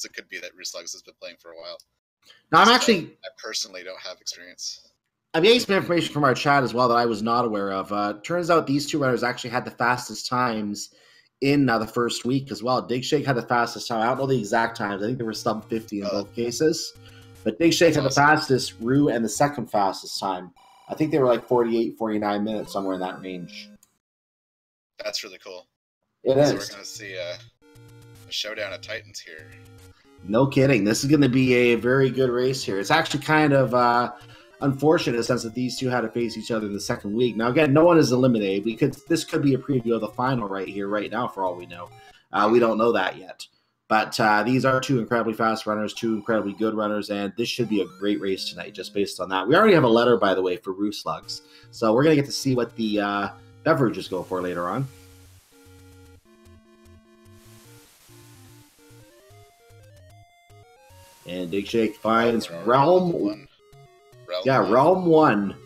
it could be that rooslugs has been playing for a while. Now, I personally don't have experience. I'm getting some information from our chat as well that I was not aware of. Turns out these two runners actually had the fastest times in the first week as well. Digshake had the fastest time. I don't know the exact times. I think they were sub 50 in both cases. But Digshake had the fastest, Rue, and the second fastest time. I think they were like 48, 49 minutes, somewhere in that range. That's really cool. It is. So we're going to see a showdown of Titans here. No kidding. This is going to be a very good race here. It's actually kind of unfortunate in the sense that these two had to face each other in the second week. Now, again, no one is eliminated. This could be a preview of the final right here, right now, for all we know. We don't know that yet. But these are two incredibly fast runners, two incredibly good runners, and this should be a great race tonight just based on that. We already have a letter, by the way, for rooslugs. So we're going to get to see what the beverages go for later on. And Digshake finds Realm 1. Realm 1.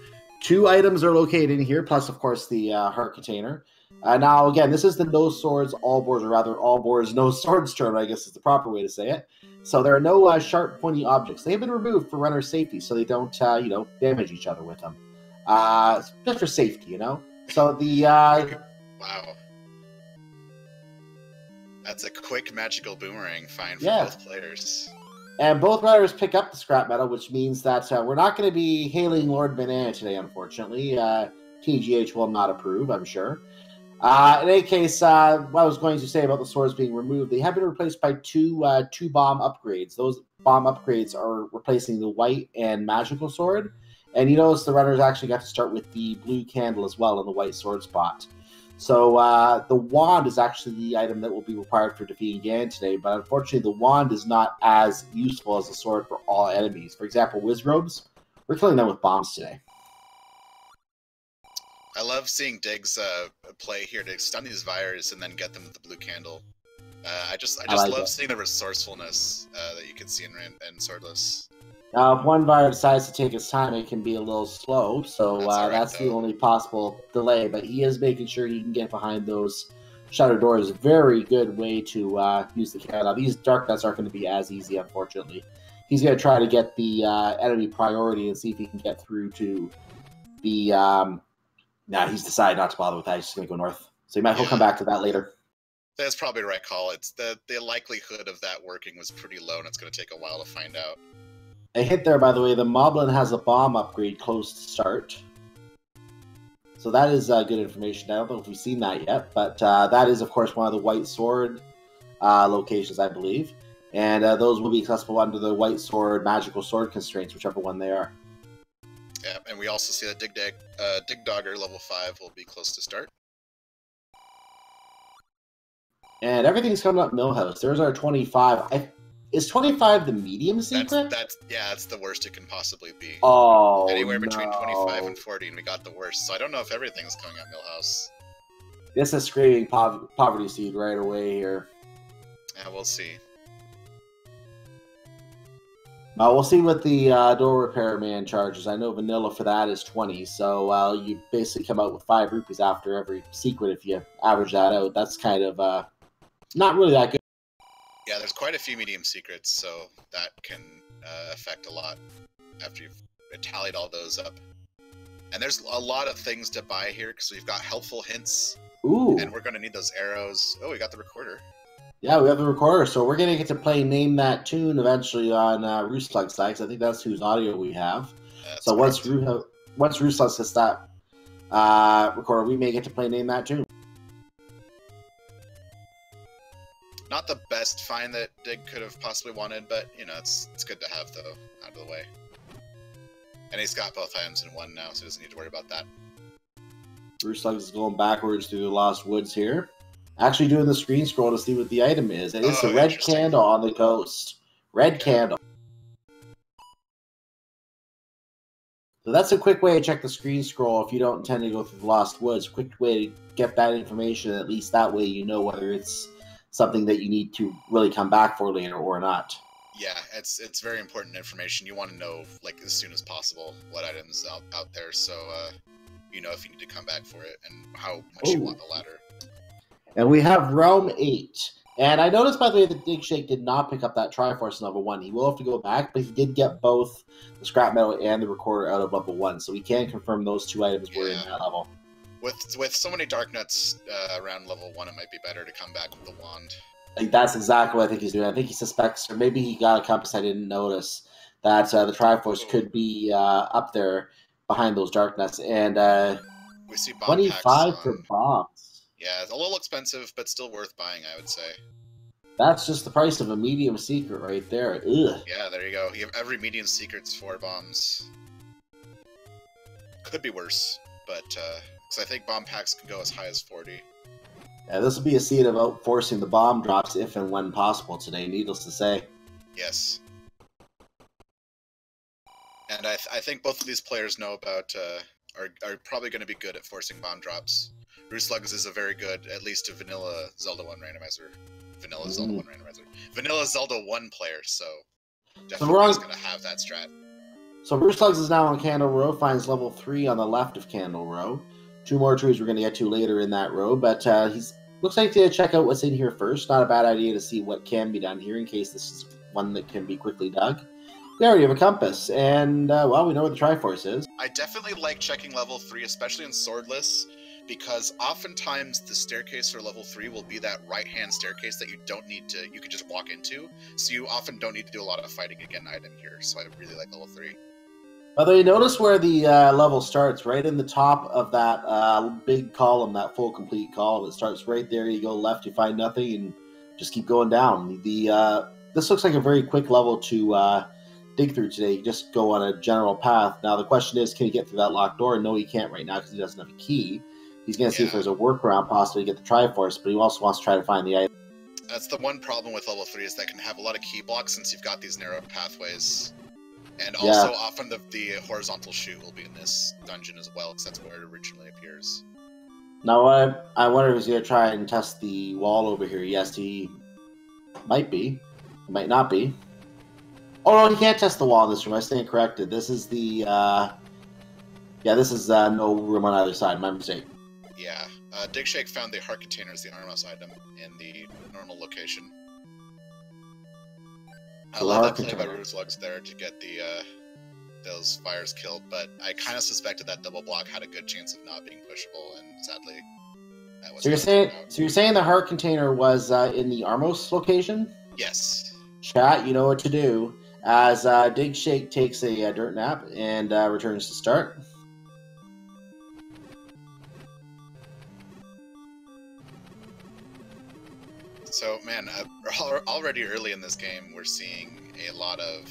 2 items are located in here, plus, of course, the heart container. Now, again, this is the no swords, all boards, or rather, all boards, no swords tournament, I guess is the proper way to say it. So there are no sharp, pointy objects. They have been removed for runner safety, so they don't, damage each other with them. Just for safety, So the... Wow. That's a quick magical boomerang find for both players. And both runners pick up the scrap metal, which means that we're not going to be hailing Lord Banana today, unfortunately. TGH will not approve, I'm sure. In any case, what I was going to say about the swords being removed, they have been replaced by two bomb upgrades. Those bomb upgrades are replacing the white and magical sword. And you notice the runners actually got to start with the blue candle as well in the white sword spot. So the wand is actually the item that will be required for defeating Gan today, but unfortunately the wand is not as useful as the sword for all enemies. For example, Wizrobes, we're killing them with bombs today. I love seeing Diggs play here to stun these Vires and then get them with the blue candle. I just love seeing the resourcefulness that you can see in Swordless. If one Vire decides to take its time, it can be a little slow, so that's the only possible delay. But he is making sure he can get behind those shutter doors. Very good way to use the camera. Now, these dark nuts aren't going to be as easy, unfortunately. He's going to try to get the enemy priority and see if he can get through to the... Nah, he's decided not to bother with that. He's just going to go north. So he might come back to that later. That's probably the right call. It's the likelihood of that working was pretty low, and it's going to take a while to find out. A hit there, by the way. The Moblin has a bomb upgrade close to start. So that is good information. I don't know if we've seen that yet, but that is, of course, one of the white sword locations, I believe. And those will be accessible under the white sword, magical sword constraints, whichever one they are. Yeah, and we also see that Dig Dogger level 5 will be close to start. And everything's coming up Millhouse. There's our 25. Is 25 the medium secret? That's the worst it can possibly be. Oh, anywhere between 25 and 40, and we got the worst. So I don't know if everything's coming up Millhouse. This is screaming poverty seed right away here. Yeah, we'll see. We'll see what the door repairman charges. I know vanilla for that is 20, so you basically come out with 5 rupees after every secret if you average that out. That's kind of not really that good. Yeah, there's quite a few medium secrets, so that can affect a lot after you've tallied all those up. And there's a lot of things to buy here, because we've got helpful hints. Ooh. And we're going to need those arrows. Oh, we got the recorder. Yeah, we have the recorder, so we're going to get to play Name That Tune eventually on rooslugs side, because I think that's whose audio we have. So once rooslugs hits that recorder, we may get to play Name That Tune. Not the best find that Dig could have possibly wanted, but, it's good to have, though, out of the way. And he's got both items in one now, so he doesn't need to worry about that. rooslugs is going backwards through the Lost Woods here. Actually doing the screen scroll to see what the item is. And it's a red candle on the ghost. Red candle. So that's a quick way to check the screen scroll if you don't intend to go through the Lost Woods. Quick way to get that information, at least that way you know whether it's something that you need to really come back for later or not. Yeah, it's very important information. You want to know, as soon as possible what items out there, so you know if you need to come back for it and how much you want the ladder. And we have Realm 8. And I noticed, by the way, that Digshake did not pick up that Triforce in level 1. He will have to go back, but he did get both the scrap metal and the recorder out of level 1, so we can confirm those two items were in that level. With so many dark nuts around level 1, it might be better to come back with the wand. That's exactly what I think he's doing. I think he suspects, or maybe he got a compass I didn't notice, that the Triforce could be up there behind those dark nuts. And we see bomb 25 for bombs. Yeah, it's a little expensive, but still worth buying, I would say. That's just the price of a medium secret right there. Ugh. Yeah, there you go. You have every medium secret's 4 bombs. Could be worse, but because I think bomb packs can go as high as 40. Yeah, this will be a scene about forcing the bomb drops if and when possible today, needless to say. Yes. And I think both of these players know about, are probably going to be good at forcing bomb drops. Rooslugs is a very good, at least a vanilla Zelda 1 randomizer. Vanilla Zelda 1 player, so definitely is going to have that strat. So Rooslugs is now on Candle Row, finds level 3 on the left of Candle Row. 2 more trees we're going to get to later in that row, but he's looks like to check out what's in here first. Not a bad idea to see what can be done here in case this is one that can be quickly dug. We already have a compass, and, well, we know where the Triforce is. I definitely like checking level 3, especially in Swordless, because oftentimes the staircase for level 3 will be that right-hand staircase that you don't need to, you can just walk into, so you often don't need to do a lot of fighting to get an item here, so I really like level 3. By the way, notice where the level starts, right in the top of that big column, that full complete column. It starts right there, you go left, you find nothing, and just keep going down. This looks like a very quick level to dig through today. You just go on a general path. Now the question is, can he get through that locked door? No, he can't right now because he doesn't have a key. He's going to see if there's a workaround possibly to get the Triforce, but he also wants to try to find the item. That's the one problem with level 3 is that it can have a lot of key blocks since you've got these narrow pathways. And also often the horizontal chute will be in this dungeon as well, because that's where it originally appears. Now I wonder if he's going to try and test the wall over here. Yes, he might be. He might not be. Oh, no, he can't test the wall in this room. I stand corrected. This is the, this is no room on either side. My mistake. Yeah. Digshake found the heart container as the armos item in the normal location. I love that play by Rooslugs there to get the those fires killed, but I kind of suspected that double block had a good chance of not being pushable, and sadly, that was. So you're saying the heart container was in the Armos location? Yes. Chat, you know what to do. As Digshake takes a dirt nap and returns to start. So, man, already early in this game, we're seeing a lot of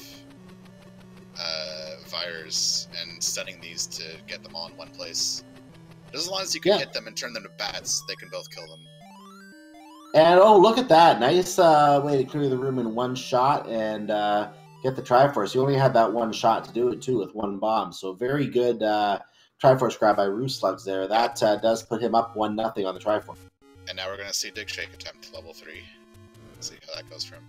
fires and stunning these to get them all in one place. But as long as you can hit them and turn them to bats, they can both kill them. And, oh, look at that. Nice way to clear the room in one shot and get the Triforce. You only had that one shot to do it, too, with one bomb. So very good Triforce grab by Rooslugs there. That does put him up 1-0 on the Triforce. And now we're going to see Digshake attempt level 3. Let's see how that goes for him.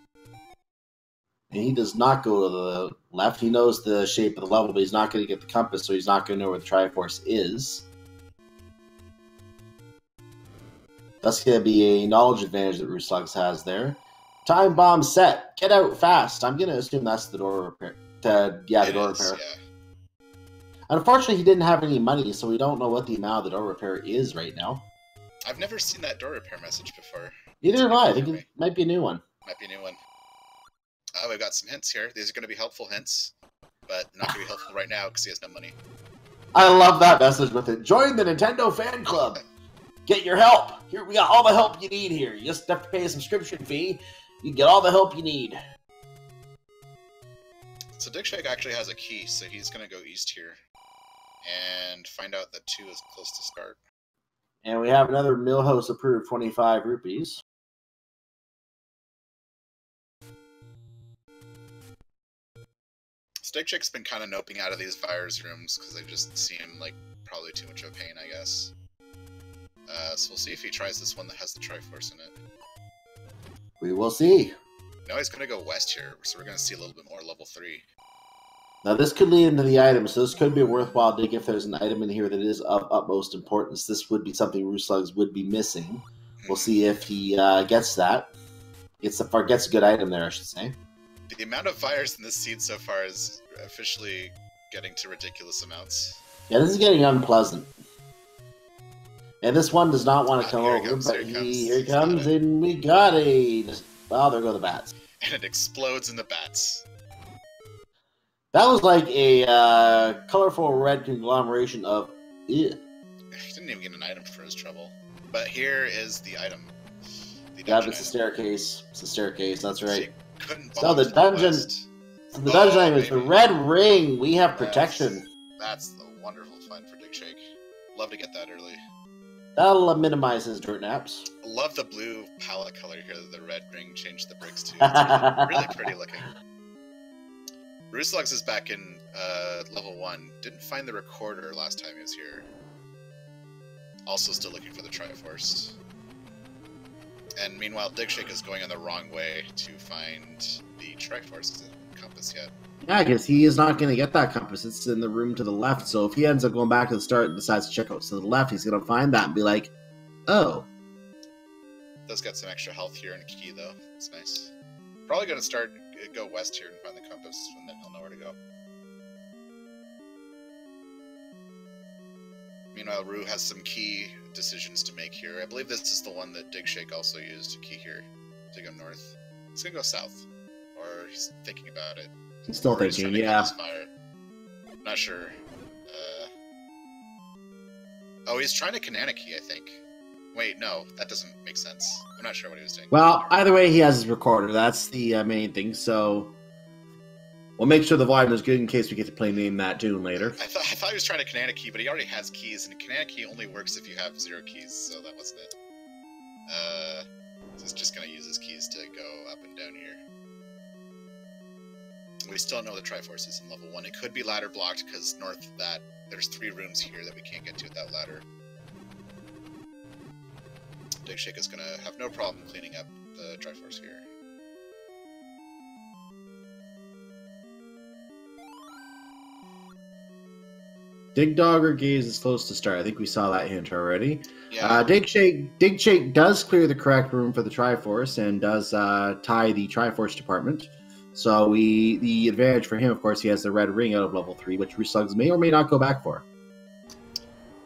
And he does not go to the left. He knows the shape of the level, but he's not going to get the compass, so he's not going to know where the Triforce is. That's going to be a knowledge advantage that Rooslugs has there. Time bomb set. Get out fast. I'm going to assume that's the door repair. The door repair. Yeah. Unfortunately, he didn't have any money, so we don't know what the amount of the door repair is right now. I've never seen that door repair message before. Neither have I. I think it might be a new one. Might be a new one. Oh, we've got some hints here. These are going to be helpful hints, but not going to be helpful right now because he has no money. I love that message with it. Join the Nintendo fan club. Get your help. Here, we got all the help you need here. You just have to pay a subscription fee. You get all the help you need. So Digshake actually has a key, so he's going to go east here and find out that 2 is close to start. And we have another Millhouse approved 25 rupees. Diggshake's been kind of noping out of these fires rooms because they just seem like probably too much of a pain, I guess. So we'll see if he tries this one that has the Triforce in it. We will see. No, he's going to go west here, so we're going to see a little bit more level 3. Now this could lead into the item, so this could be a worthwhile dig if there's an item in here that is of utmost importance. This would be something Rooslugs would be missing. We'll see if he gets that. gets a good item there, I should say. The amount of fires in this seed so far is officially getting to ridiculous amounts. Yeah, this is getting unpleasant. And this one does not want to come over, but here he comes, and we got a... Oh, there go the bats. And it explodes in the bats. That was like a colorful red conglomeration of... Ew. He didn't even get an item for his trouble. But here is the item. It's a staircase. It's a staircase, that's right. So the dungeon... So the dungeon item is the red ring. We have protection. That's the wonderful find for digshake. Love to get that early. That'll minimize his dirt naps. I love the blue palette color here that the red ring changed the bricks to. It's really pretty looking. Rooslugs is back in level 1. Didn't find the recorder last time he was here. Also still looking for the Triforce. And meanwhile, digshake is going on the wrong way to find the Triforce compass yet. Yeah, because he is not going to get that compass. It's in the room to the left. So if he ends up going back to the start and decides to check out to the left, he's going to find that and be like, oh. Does get some extra health here and a key, though. It's nice. Probably going to go west here and find the compass, and then he'll know where to go. Meanwhile, Rue has some key decisions to make here. I believe this is the one that digshake also used to key here to go north. He's going to go south. Or he's thinking about it. He's still thinking, yeah. Not sure. Oh, he's trying to Kananaki, I think. Wait, no, that doesn't make sense. I'm not sure what he was doing. Well, either way, he has his recorder. That's the main thing, so... We'll make sure the volume is good in case we get to play name that tune later. I thought he was trying to Kananaki, but he already has keys, and Kananaki only works if you have 0 keys, so that wasn't it. He's just going to use his keys to go up and down here. We still don't know the Triforce is in level 1. It could be ladder blocked, because north of that, there's 3 rooms here that we can't get to with that ladder. digshake is going to have no problem cleaning up the Triforce here. Dig Dog or Gaze is close to start. I think we saw that hint already. Yeah. Digshake does clear the correct room for the Triforce and does tie the Triforce department. So the advantage for him, of course, he has the red ring out of level 3, which Rooslugs may or may not go back for.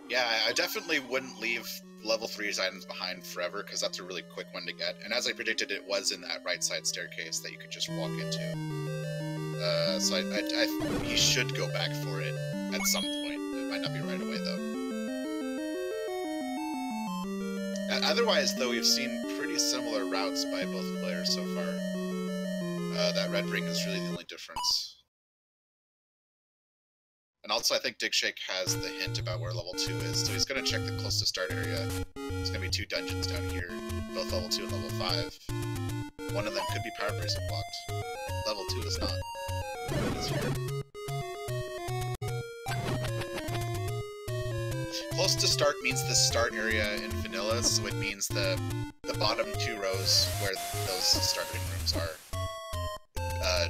Yeah, I definitely wouldn't leave level 3's items behind forever, because that's a really quick one to get. And as I predicted, it was in that right side staircase that you could just walk into. So he should go back for it at some point. It might not be right away, though. Otherwise, though, we've seen pretty similar routes by both players so far. That red ring is really the only difference. And also, I think digshake has the hint about where level 2 is, so he's going to check the close to start area. There's going to be 2 dungeons down here, both level 2 and level 5. One of them could be power bracelet blocked. Level 2 is not. It is here. Close to start means the start area in vanilla, so it means the bottom 2 rows where those starting rooms are.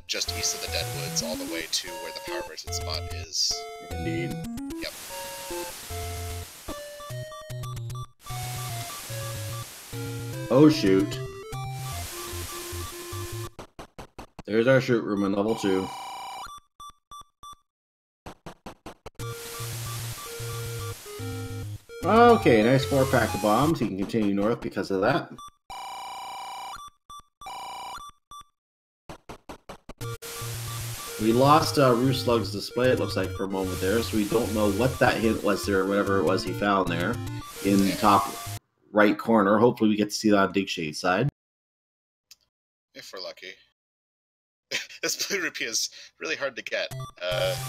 Just east of the Deadwoods, all the way to where the power bracelet spot is. Indeed. Yep. Oh shoot. There's our shoot room in level 2. Okay, nice 4-pack of bombs. He can continue north because of that. We lost Rooslugs' display, it looks like, for a moment there, so we don't know what that hint was there, or whatever it was he found there in the top right corner. Hopefully we get to see that on digshake's side. If we're lucky. This blue rupee is really hard to get.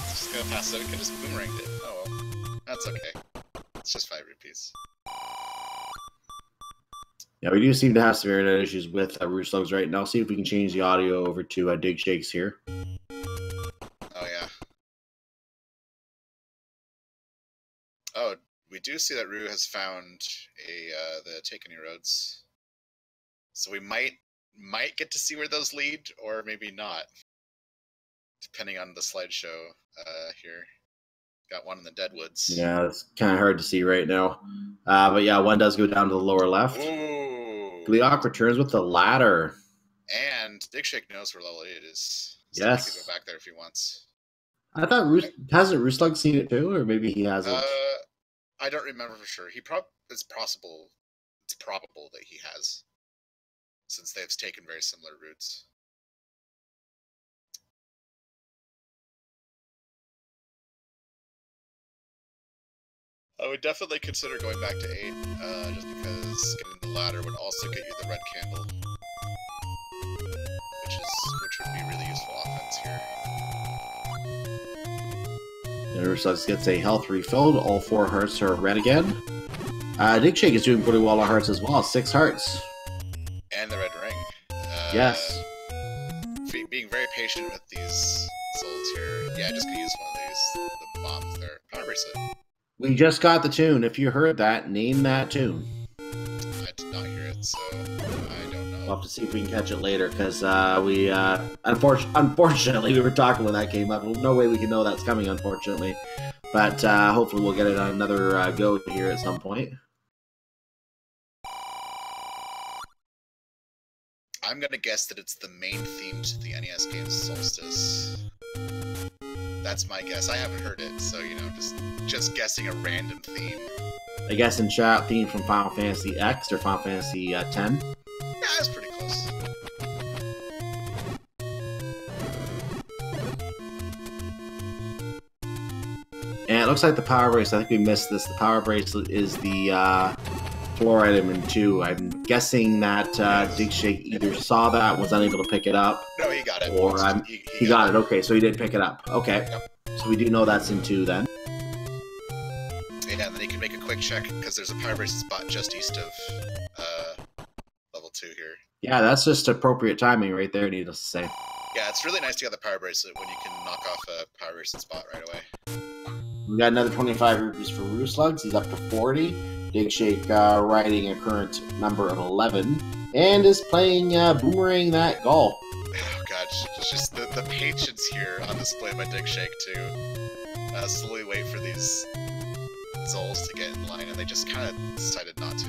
Just gonna pass it. We could just boomeranged it. Oh well. That's okay. It's just 5 rupees. Yeah, we do seem to have some internet issues with Rooslugs right now. See if we can change the audio over to digshake's here. Oh yeah. Oh, we do see that Rue has found the Take Any Roads. So we might get to see where those lead, or maybe not. Depending on the slideshow here. Got one in the Deadwoods. Yeah, it's kind of hard to see right now. But yeah, one does go down to the lower left. Ooh. Gleok returns with the ladder. And digshake knows where level 8 is. So Yes. he could go back there if he wants. I thought hasn't rooslugs seen it too, or maybe he hasn't. I don't remember for sure. It's possible. It's probable that he has, since they've taken very similar routes. I would definitely consider going back to 8, just because getting the ladder would also get you the red candle, which would be really useful offense here. Rooslugs gets a health refilled. All 4 hearts are red again. Digshake is doing pretty well on hearts as well. 6 hearts. And the red ring. Yes. Being very patient with these souls here. Yeah, just gonna use one of these, the bombs there. Power bracelet. We just got the tune. If you heard that, name that tune. I did not hear it, so I don't know. We'll have to see if we can catch it later, because we, unfortunately, we were talking when that came up. No way we can know that's coming, unfortunately. But hopefully we'll get it on another go here at some point. I'm gonna guess that it's the main theme to the NES game Solstice. That's my guess. I haven't heard it, so, you know, just guessing a random theme. I guess in chat, theme from Final Fantasy X or Final Fantasy X. Yeah, that's pretty close. And it looks like the power bracelet, I think we missed this. The power bracelet is the floor item in 2. I'm guessing that digshake either saw that, was unable to pick it up. No, he got it. Or he got it. Okay, so he did pick it up. Okay. Yep. So we do know that's in 2 then. Yeah, and then he can make a quick check, because there's a power bracelet spot just east of level 2 here. Yeah, that's just appropriate timing right there, needless to say. Yeah, it's really nice to get the power bracelet when you can knock off a power bracelet spot right away. We got another 25 rupees for rooslugs. He's up to 40. Digshake riding a current number of 11. And is playing Boomerang That Gall. Oh god, just the patience here on display by digshake to slowly wait for these Zols to get in line, and they just kind of decided not to.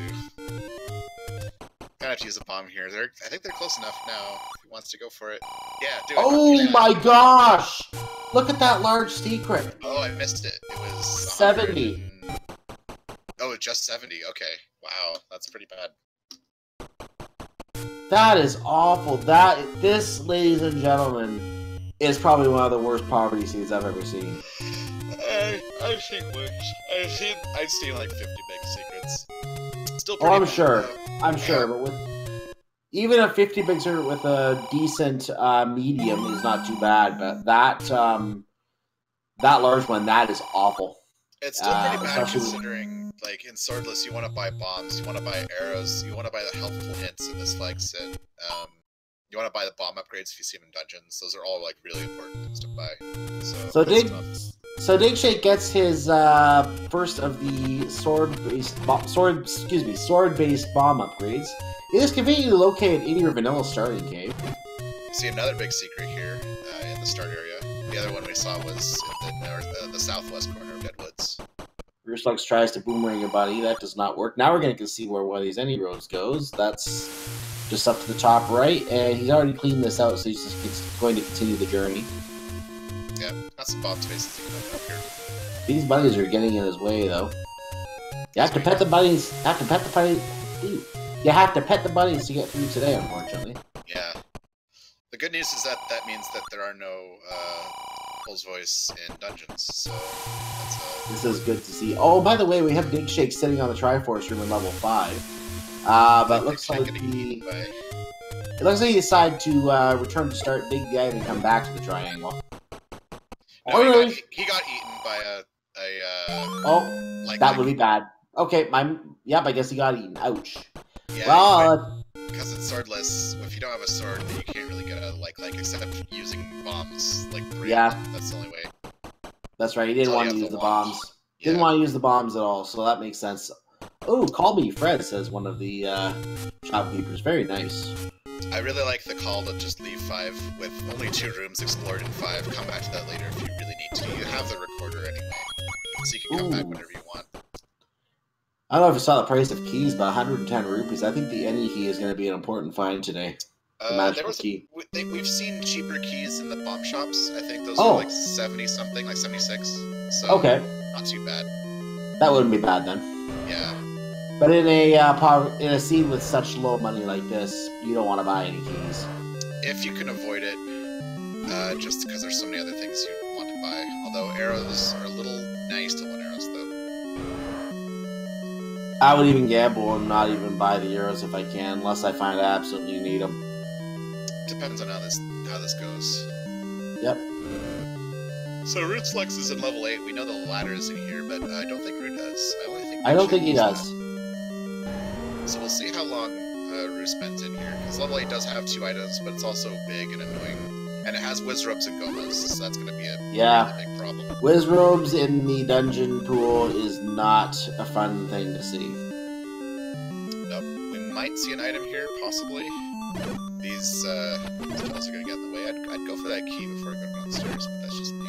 Kind of have to use a bomb here. I think they're close enough now. If he wants to go for it. Yeah, do it. Oh my gosh! Look at that large secret. Oh, I missed it. It was 70. Oh, just 70. Okay. Wow, that's pretty bad. That is awful. This, ladies and gentlemen, is probably one of the worst poverty scenes I've ever seen. I've seen worse. I've seen like 50 big secrets. Still Oh, pretty I'm bad, sure. though. I'm sure, but with even a 50 big secret with a decent medium is not too bad. But that large one, that is awful. It's still pretty bad especially considering, like, in Swordless you want to buy bombs, you want to buy arrows, you want to buy the helpful hints in this flag set. You want to buy the bomb upgrades if you see them in dungeons. Those are all, like, really important things to buy. So Digshake gets his first of the sword-based bomb upgrades. It is convenient to locate in your vanilla starting cave. See another big secret here in the start area. The other one we saw was in the southwest corner of Deadwoods. Rooslugs tries to boomerang your buddy. That does not work. Now we're going to see where one of these any roads goes. That's just up to the top right, and he's already cleaned this out, so he's just going to continue the journey. Yeah, got some bomb spaces you can open up here. These bunnies are getting in his way, though. You have to pet the bunnies. You have to pet the bunnies to get through today, unfortunately. Yeah. The good news is that means that there are no Bull's Voice in dungeons, so that's This is good to see. Oh, by the way, we have Digshake sitting on the Triforce room in level 5. But it looks like he decided to return to start, dig the item, and come back to the triangle. No, he got eaten by that would be bad. Okay, I guess he got eaten. Ouch. Yeah, well, because it's swordless, if you don't have a sword, then you can't really get a like except using bombs, like 3 of them. That's the only way. That's right, he didn't want to use the bombs. Didn't want to use the bombs at all, so that makes sense. Oh, call me Fred, says one of the shopkeepers. Very nice. I really like the call to just leave 5 with only 2 rooms explored in 5. Come back to that later if you really need to. You have the recorder anyway, so you can come back whenever you want. I don't know if you saw the price of keys, but 110 rupees. I think the any key is going to be an important find today. The magical key. We've seen cheaper keys in the bomb shops. I think those Oh. are like 70 something, like 76. So Okay. not too bad. That wouldn't be bad then. Yeah. But in a scene with such low money like this, you don't want to buy any keys. If you can avoid it, just because there's so many other things you want to buy. Although arrows are a little nice to want arrows, though. I would even gamble and not even buy the arrows if I can, unless I find I absolutely need them. Depends on how this goes. Yep. So rooslugs is in level 8. We know the ladder is in here, but I don't think Rue does. I don't think he does. So we'll see how long Rue spends in here. Because level 8 does have 2 items, but it's also big and annoying. And it has Wizrobes and Gomas, so that's going to be a really big problem. Wizrobes in the dungeon pool is not a fun thing to see. Nope. We might see an item here, possibly. These tunnels are going to get in the way. I'd go for that key before I go downstairs, but that's just me.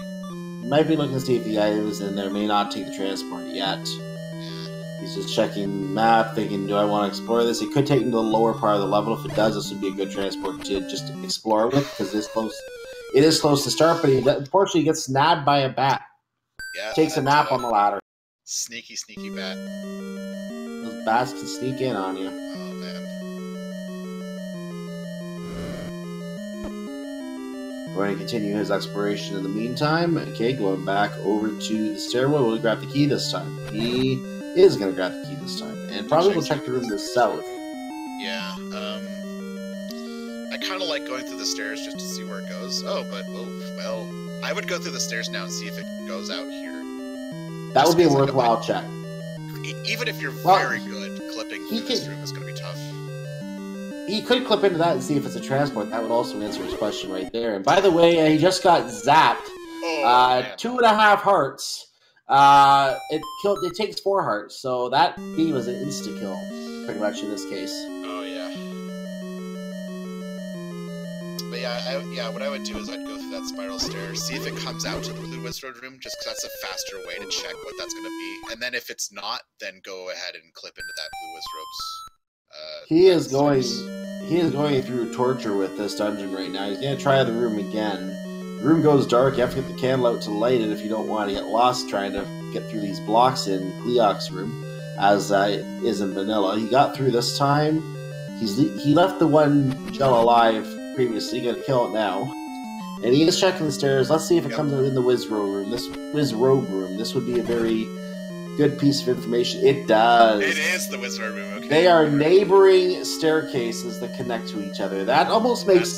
Might be looking to see if the item is in there. May not take the transport yet. Yeah. He's just checking the map, thinking, do I want to explore this? It could take him to the lower part of the level. If it does, this would be a good transport to just explore with, because it's close. It is close to start, but unfortunately he gets nabbed by a bat. Yeah. Takes a nap on the ladder. Sneaky, sneaky bat. Those bats can sneak in on you. Oh, man. Going to continue his exploration in the meantime. Okay, going back over to the stairwell. Will he grab the key this time? He is going to grab the key this time. And probably will check the room to the south. Yeah, I kind of like going through the stairs just to see where it goes. Oh, but, well, I would go through the stairs now and see if it goes out here. That would be a worthwhile check. Even if you're very good, clipping through this room is going to be tough. He could clip into that and see if it's a transport. That would also answer his question right there. And by the way, he just got zapped. 2.5 hearts. It takes 4 hearts, so that beam is an insta kill, pretty much in this case. Oh yeah. But yeah, what I would do is I'd go through that spiral stair, see if it comes out to the blue wizard room, just because that's a faster way to check what that's going to be. And then if it's not, then go ahead and clip into that blue wizard's. He is going through torture with this dungeon right now. He's going to try the room again. The room goes dark. You have to get the candle out to light it if you don't want to get lost trying to get through these blocks in Cleoc's room, as is in Vanilla. He got through this time. He left the one gel alive previously. Going to kill it now. And he is checking the stairs. Let's see if it comes out in the Wizrobe room. This would be a very good piece of information. It does. It is the wizard room. Okay. They are neighboring staircases that connect to each other. That almost makes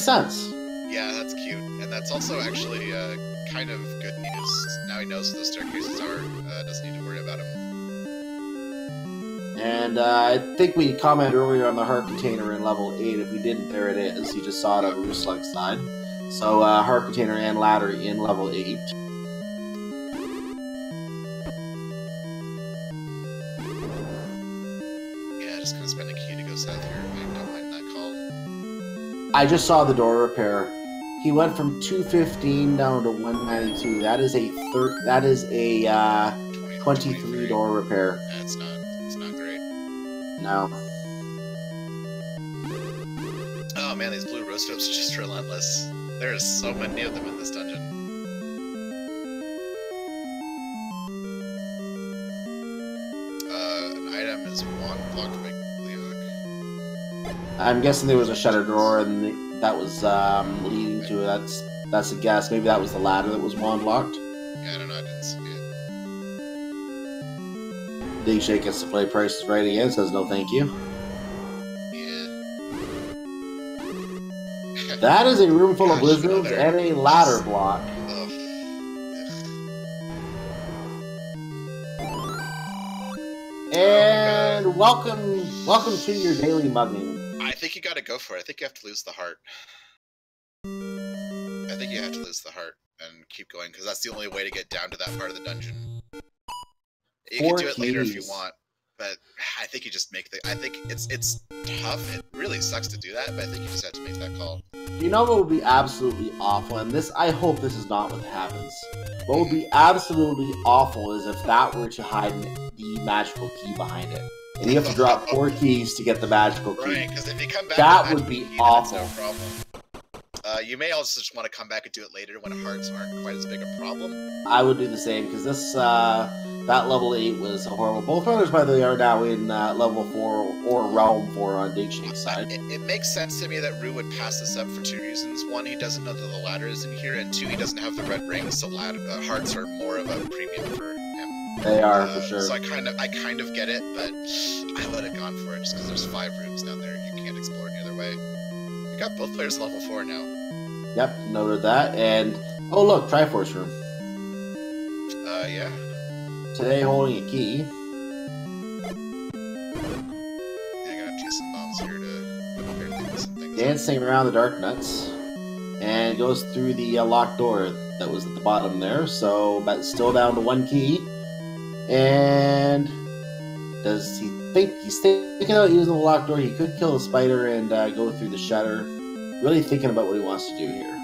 sense. Yeah, that's cute, and that's also actually kind of good news. Now he knows where the staircases are. Doesn't need to worry about them. And I think we commented earlier on the heart container in level 8. If we didn't, there it is. You just saw it on the Rooslug side. So heart container and ladder in level 8. Just gonna spend a key to go south here. I don't mind that call. I just saw the door repair. He went from 215 down to 192. That is a 23 door repair. Yeah, it's not great. No. Oh man, these blue roostos are just relentless. There's so many of them in this dungeon. An item is one blocked by Cleoc. I'm guessing there was a shutter door and that was leading to it. That's a guess. Maybe that was the ladder that was wand locked. Yeah, I don't know. I didn't see it. Digshake gets to play Price is Right again. Says no, thank you. Yeah. That is a room full of wizards and a ladder block. And welcome to your daily mugging. I think you gotta go for it. I think you have to lose the heart. I think you have to lose the heart and keep going, because that's the only way to get down to that part of the dungeon. You can do it later if you want, but I think you just make the... I think it's tough. It really sucks to do that, but I think you just have to make that call. You know what would be absolutely awful, and this, I hope this is not what happens. What would be absolutely awful is if that were to hide the magical key behind it. and you have to drop 4 keys to get the magical key. Right, because if you come back, that would be awful. No problem. You may also just want to come back and do it later when hearts aren't quite as big a problem. I would do the same because this that level 8 was horrible. Both runners, by the way, are now in level 4 or realm 4 on Digshake's side. It makes sense to me that Rue would pass this up for 2 reasons. One, he doesn't know that the ladder is in here, and 2, he doesn't have the red rings, so hearts are more of a premium for him. They are for sure. So I kind of get it, but I would have gone for it just because there's 5 rooms down there. You can't explore any other way. You got both players level 4 now. Yep, noted that. And oh look, Triforce room. Yeah. Today holding a key. Yeah, I gotta do some bombs here to clear some things. Dancing around the dark nuts, and goes through the locked door that was at the bottom there. So that's still down to 1 key. And does he think he's thinking about using the locked door? He could kill the spider and go through the shutter. Really thinking about what he wants to do here.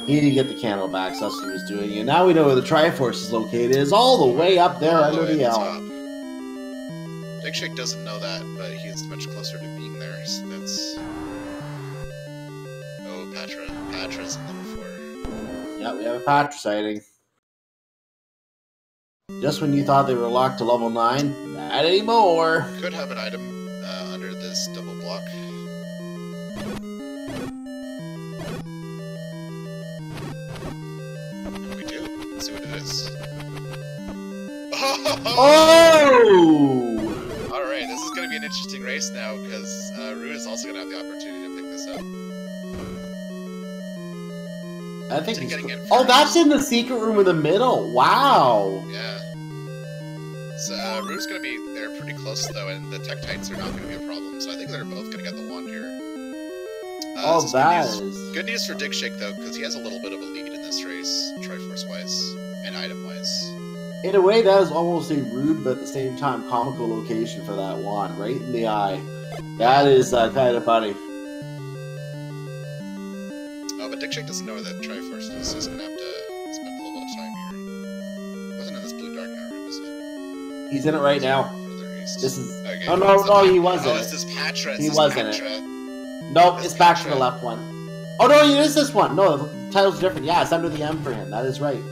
He needed to get the candle back, so that's what he was doing. And now we know where the Triforce is located. It's all the way up there under the elm. Digshake doesn't know that, but he is much closer to being there, so that's... Oh, Patra. Patra's in level 4. Yeah, we have a Patra sighting. Just when you thought they were locked to level 9, not anymore. Could have an item under this double block. We do. Let's see what it is. Oh! Alright, this is going to be an interesting race now, because Rue is also going to have the opportunity to pick this up. I think he's... Oh, that's in the secret room in the middle. Wow. Yeah. So Rue's going to be there pretty close though, and the Tektites are not going to be a problem. So I think they're both going to get the wand here. Oh, that is good news for Digshake though, because he has a little bit of a lead in this race, Triforce wise and item wise. In a way, that is almost a rude, but at the same time comical location for that wand, right in the eye. That is kind of funny. But Digshake doesn't know where that Triforce is, so he's gonna have to spend a little bit of time here. He wasn't in this blue dark now room, is it? He's in it right now. Further east. This is... Okay, Oh, no, he was in it. Oh, it's this Patra. He was in it. Nope, it's back to the left one. Oh, no, it is this one. No, the title's different. Yeah, it's under the M for him. That is right.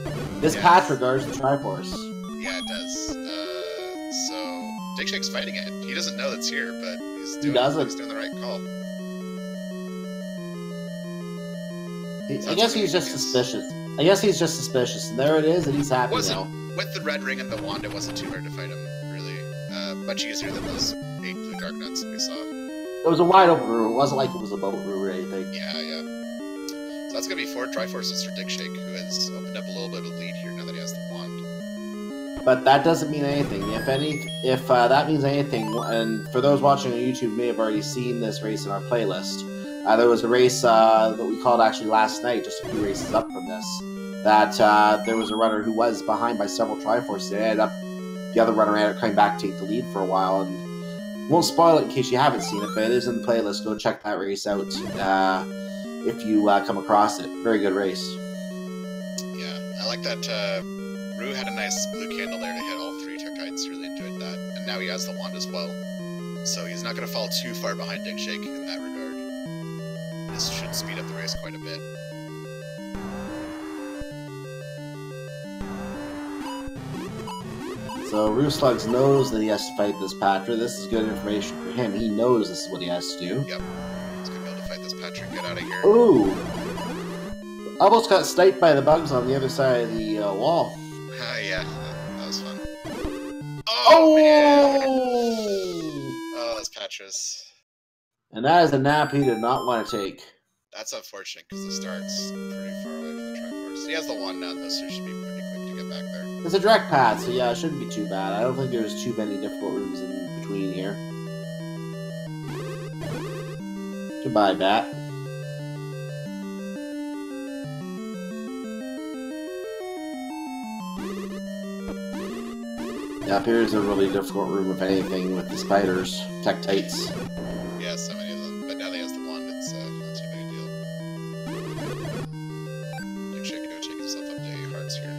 This Patra guards the Triforce. Yeah, it does. So, Digshake's fighting it. He doesn't know that's here, but he's doing the right call. I guess he's just suspicious. And there it is, and he's happy now. With the red ring and the wand, it wasn't too hard to fight him, really. Much easier than those 8 blue dark nuts that we saw. It was a wide open room. It wasn't like it was a boat room or anything. Yeah. So that's going to be 4 Triforces for Digshake, who has opened up a little bit of a lead here now that he has the wand. But that doesn't mean anything. If that means anything, and for those watching on YouTube may have already seen this race in our playlist, there was a race that we called actually last night, just a few races up from this, that there was a runner who was behind by several Triforces. The other runner ended up coming back to take the lead for a while, and won't spoil it in case you haven't seen it, but it is in the playlist. Go check that race out if you come across it. Very good race. Yeah, I like that Rue had a nice blue candle there to hit all 3 Tektites. Really enjoyed that. And now he has the wand as well. So he's not going to fall too far behind Digshake in that regard. This should speed up the race quite a bit. So rooslugs knows that he has to fight this Patra. This is good information for him. He knows this is what he has to do. Yep. He's going to be able to fight this Patra and get out of here. Ooh! Almost got sniped by the bugs on the other side of the wall. Yeah, that was fun. Oh, man! Oh, that's Patras. And that is a nap he did not want to take. That's unfortunate, because the start's pretty far away from the Triforce. He has the wand now, though, so it should be pretty quick to get back there. It's a direct path, so yeah, it shouldn't be too bad. I don't think there's too many difficult rooms in between here. Goodbye, Bat. Yeah, up here is a really difficult room, if anything, with the spiders, Tektites. Yeah, so many of them. But now that he has the wand, it's not too big a deal. Digshake go check himself up to 8 hearts here.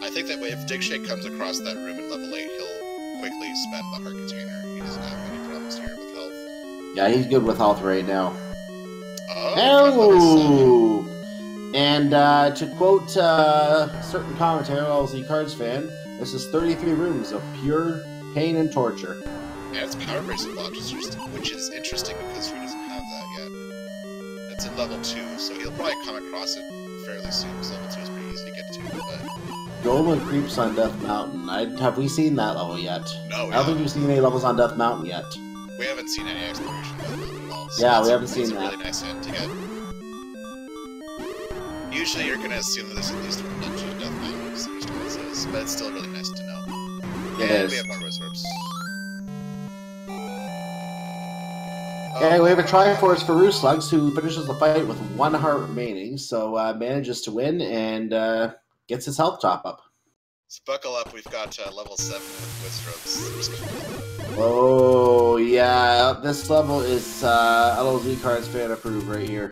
I think that if Digshake comes across that room in level 8, he'll spend the heart container. He doesn't have any problems here with health. Yeah, he's good with health right now. Oh! And to quote certain commentary, LZ Cards fan, this is 33 rooms of pure pain and torture. And it's power bracing blocks, which is interesting because he doesn't have that yet. It's in level 2, so he'll probably come across it fairly soon, because level 2 is pretty easy to get to, but... Goma creeps on Death Mountain. Have we seen that level yet? No, I don't think we've seen any levels on Death Mountain yet. We haven't seen any exploration of it at all. So yeah, we haven't seen that. It's a really nice hint to get. Usually you're going to assume that there's at least one dungeon in Death Mountain, because there's always is, but it's still really nice to know. And we have more Rose Orbs. Okay, we have a Triforce for rooslugs, who finishes the fight with 1 heart remaining, so manages to win and gets his health top up. So buckle up, we've got level 7 with Wisdrobes. Oh, yeah, this level is LOZ Cards fan approved right here.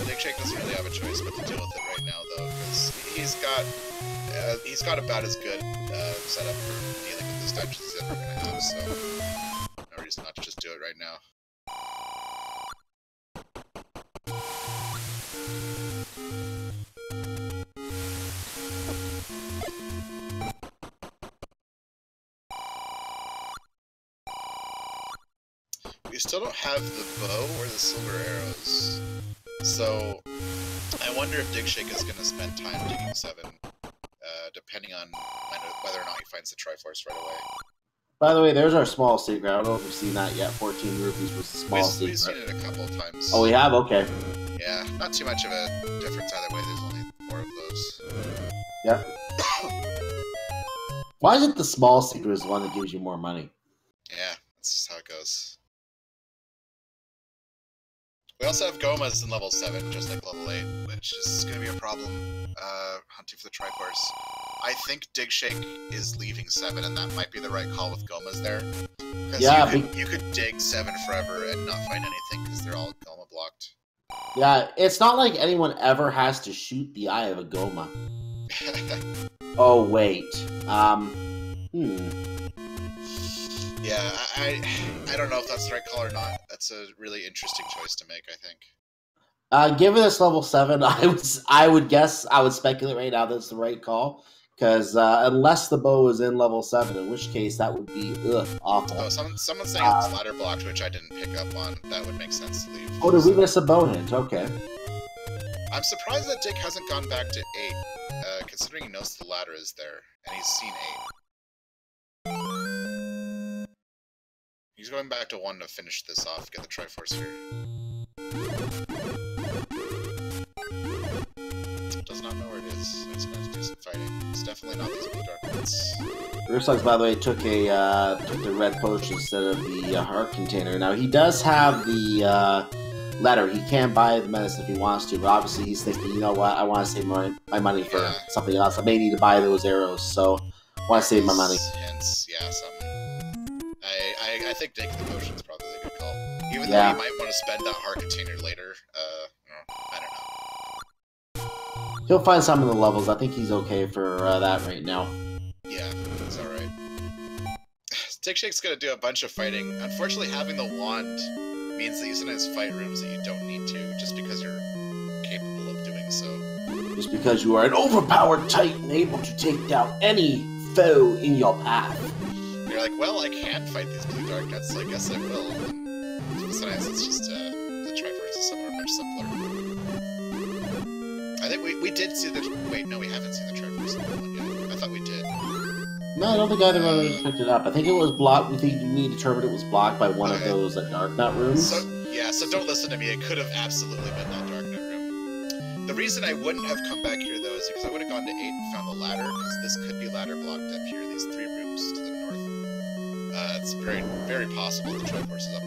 Digshake doesn't really have a choice but to deal with it right now, though, because he's got about as good setup for dealing with these dungeons as he's ever going to have, so no reason not to just do it right now. We still don't have the bow or the silver arrows, so I wonder if Digshake is going to spend time digging 7, depending on whether or not he finds the Triforce right away. By the way, there's our small secret. I don't know if we've seen that yet. 14 rupees was the small secret. We've seen it a couple of times. Oh, we have? Okay. Yeah, not too much of a difference either way. There's only 4 of those. Yep. Why is it the small secret is the one that gives you more money? Yeah, that's just how it goes. We also have Gomas in level 7, just like level 8, which is going to be a problem hunting for the Triforce. I think Digshake is leaving 7, and that might be the right call with Gomas there. Because yeah, you could dig 7 forever and not find anything, because they're all Goma blocked. Yeah, it's not like anyone ever has to shoot the eye of a Goma. Oh, wait. Yeah, I don't know if that's the right call or not. That's a really interesting choice to make, I think. Given this level 7, I would speculate right now that it's the right call. Because unless the bow is in level 7, in which case that would be awful. Oh, someone's saying it's ladder blocked, which I didn't pick up on. That would make sense to leave. Oh, did we miss a bow hint? Okay. I'm surprised that Dick hasn't gone back to 8, considering he knows the ladder is there, and he's seen 8. He's going back to 1 to finish this off, get the Triforce here. Does not know where it is. He's going to do some fighting. It's definitely not these blue dark ones. Rooslugs, by the way, took the red potion instead of the heart container. Now, he does have the letter. He can buy the medicine if he wants to, but obviously he's thinking, you know what, I want to save my money for something else. I may need to buy those arrows, so I want to save my money. Hence, yeah, something. I think taking the potion is probably a good call. Even though you might want to spend that heart container later, I don't know. He'll find some of the levels. I think he's okay for that right now. Yeah, it's alright. Digshake's gonna do a bunch of fighting. Unfortunately, having the wand means that you sometimes fight rooms that you don't need to, just because you're capable of doing so. Just because you are an overpowered titan able to take down any foe in your path. You're like, well, I can fight these blue dark nuts, so I guess I will. And sometimes it's just, the Triforce is somewhere much simpler. I think we did see the... Wait, no, we haven't seen the Triforce in one yet. I thought we did. No, I don't think either one of us picked it up. I think it was blocked. We determined it was blocked by one of those Dark Nut rooms. So don't listen to me. It could have absolutely been that Dark Nut room. The reason I wouldn't have come back here, though, is because I would have gone to 8 and found the ladder, because this could be ladder blocked up here, these 3 rooms to the north. It's very, very possible the Triforce is up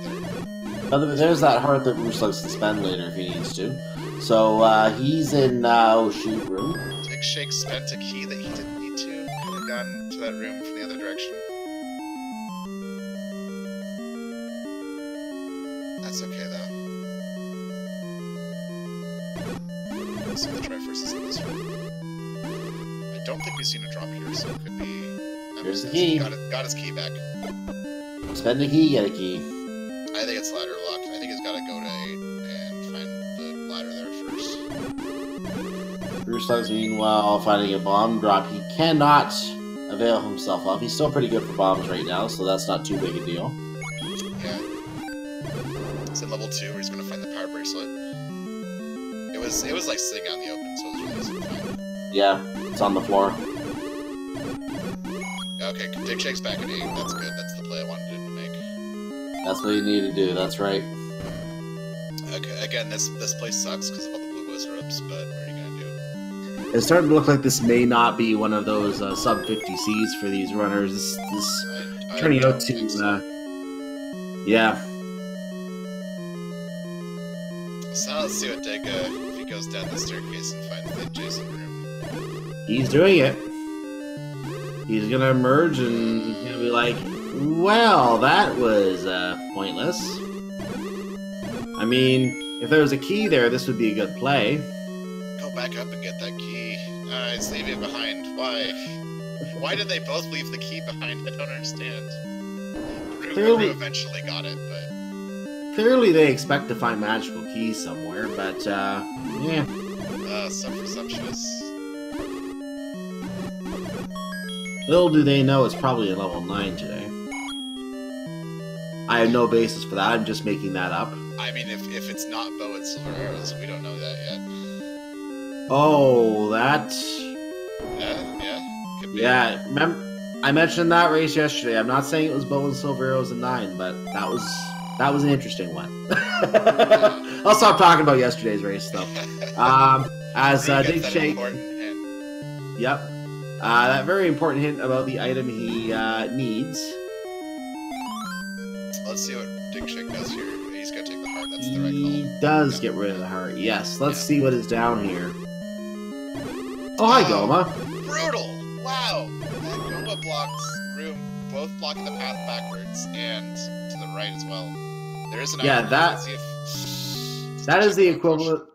there. There's that heart that Rooslugs can spend later if he needs to. So, he's in, shoot room. Digshake spent a key that he didn't need to. Could have gone to that room from the other direction. That's okay, though. So the Triforce is in this room. I don't think we've seen a drop here, so it could be... Here's the key. Got his key back. Spend a key, get a key. I think it's ladder locked. I think he's got to go to 8 and find the ladder there first. rooslugs, meanwhile, finding a bomb drop. He cannot avail himself of. He's still pretty good for bombs right now, so that's not too big a deal. Yeah. It's in level 2 where he's going to find the power bracelet. It was like sitting out in the open, so it was really easy to find. Yeah, it's on the floor. Okay, Digshake's back at 8. That's good. That's the play I wanted him to make. That's what you need to do. That's right. Okay, again, this place sucks because of all the blue wizards, but what are you gonna do? It's starting to look like this may not be one of those sub 50 Cs for these runners. This turning out to yeah. So let's see what Dig if he goes down the staircase and finds the adjacent room. He's doing it. He's gonna emerge and he's gonna be like, well, that was pointless. I mean, if there was a key there, this would be a good play. Go back up and get that key. It's leaving it behind. Why? Why did they both leave the key behind? I don't understand. Rue eventually got it, but... Clearly they expect to find magical keys somewhere, but, yeah. So presumptuous. Little do they know it's probably a level 9 today. I have no basis for that, I'm just making that up. I mean, if it's not bow and silver arrows, we don't know that yet. Oh, that... Yeah, could be. Yeah, remember, I mentioned that race yesterday. I'm not saying it was bow and silver arrows and 9, but that was an interesting one. I'll stop talking about yesterday's race, though. As digshake... Yep. That very important hint about the item he needs. Let's see what Digshake does here. He's gonna take the heart. That's the right call. He does get rid of the heart. Yes. Let's see what is down here. Oh, hi, Goma. Brutal! Wow! That Goma blocks room, both blocking the path backwards and to the right as well. There is an item. That is the equivalent.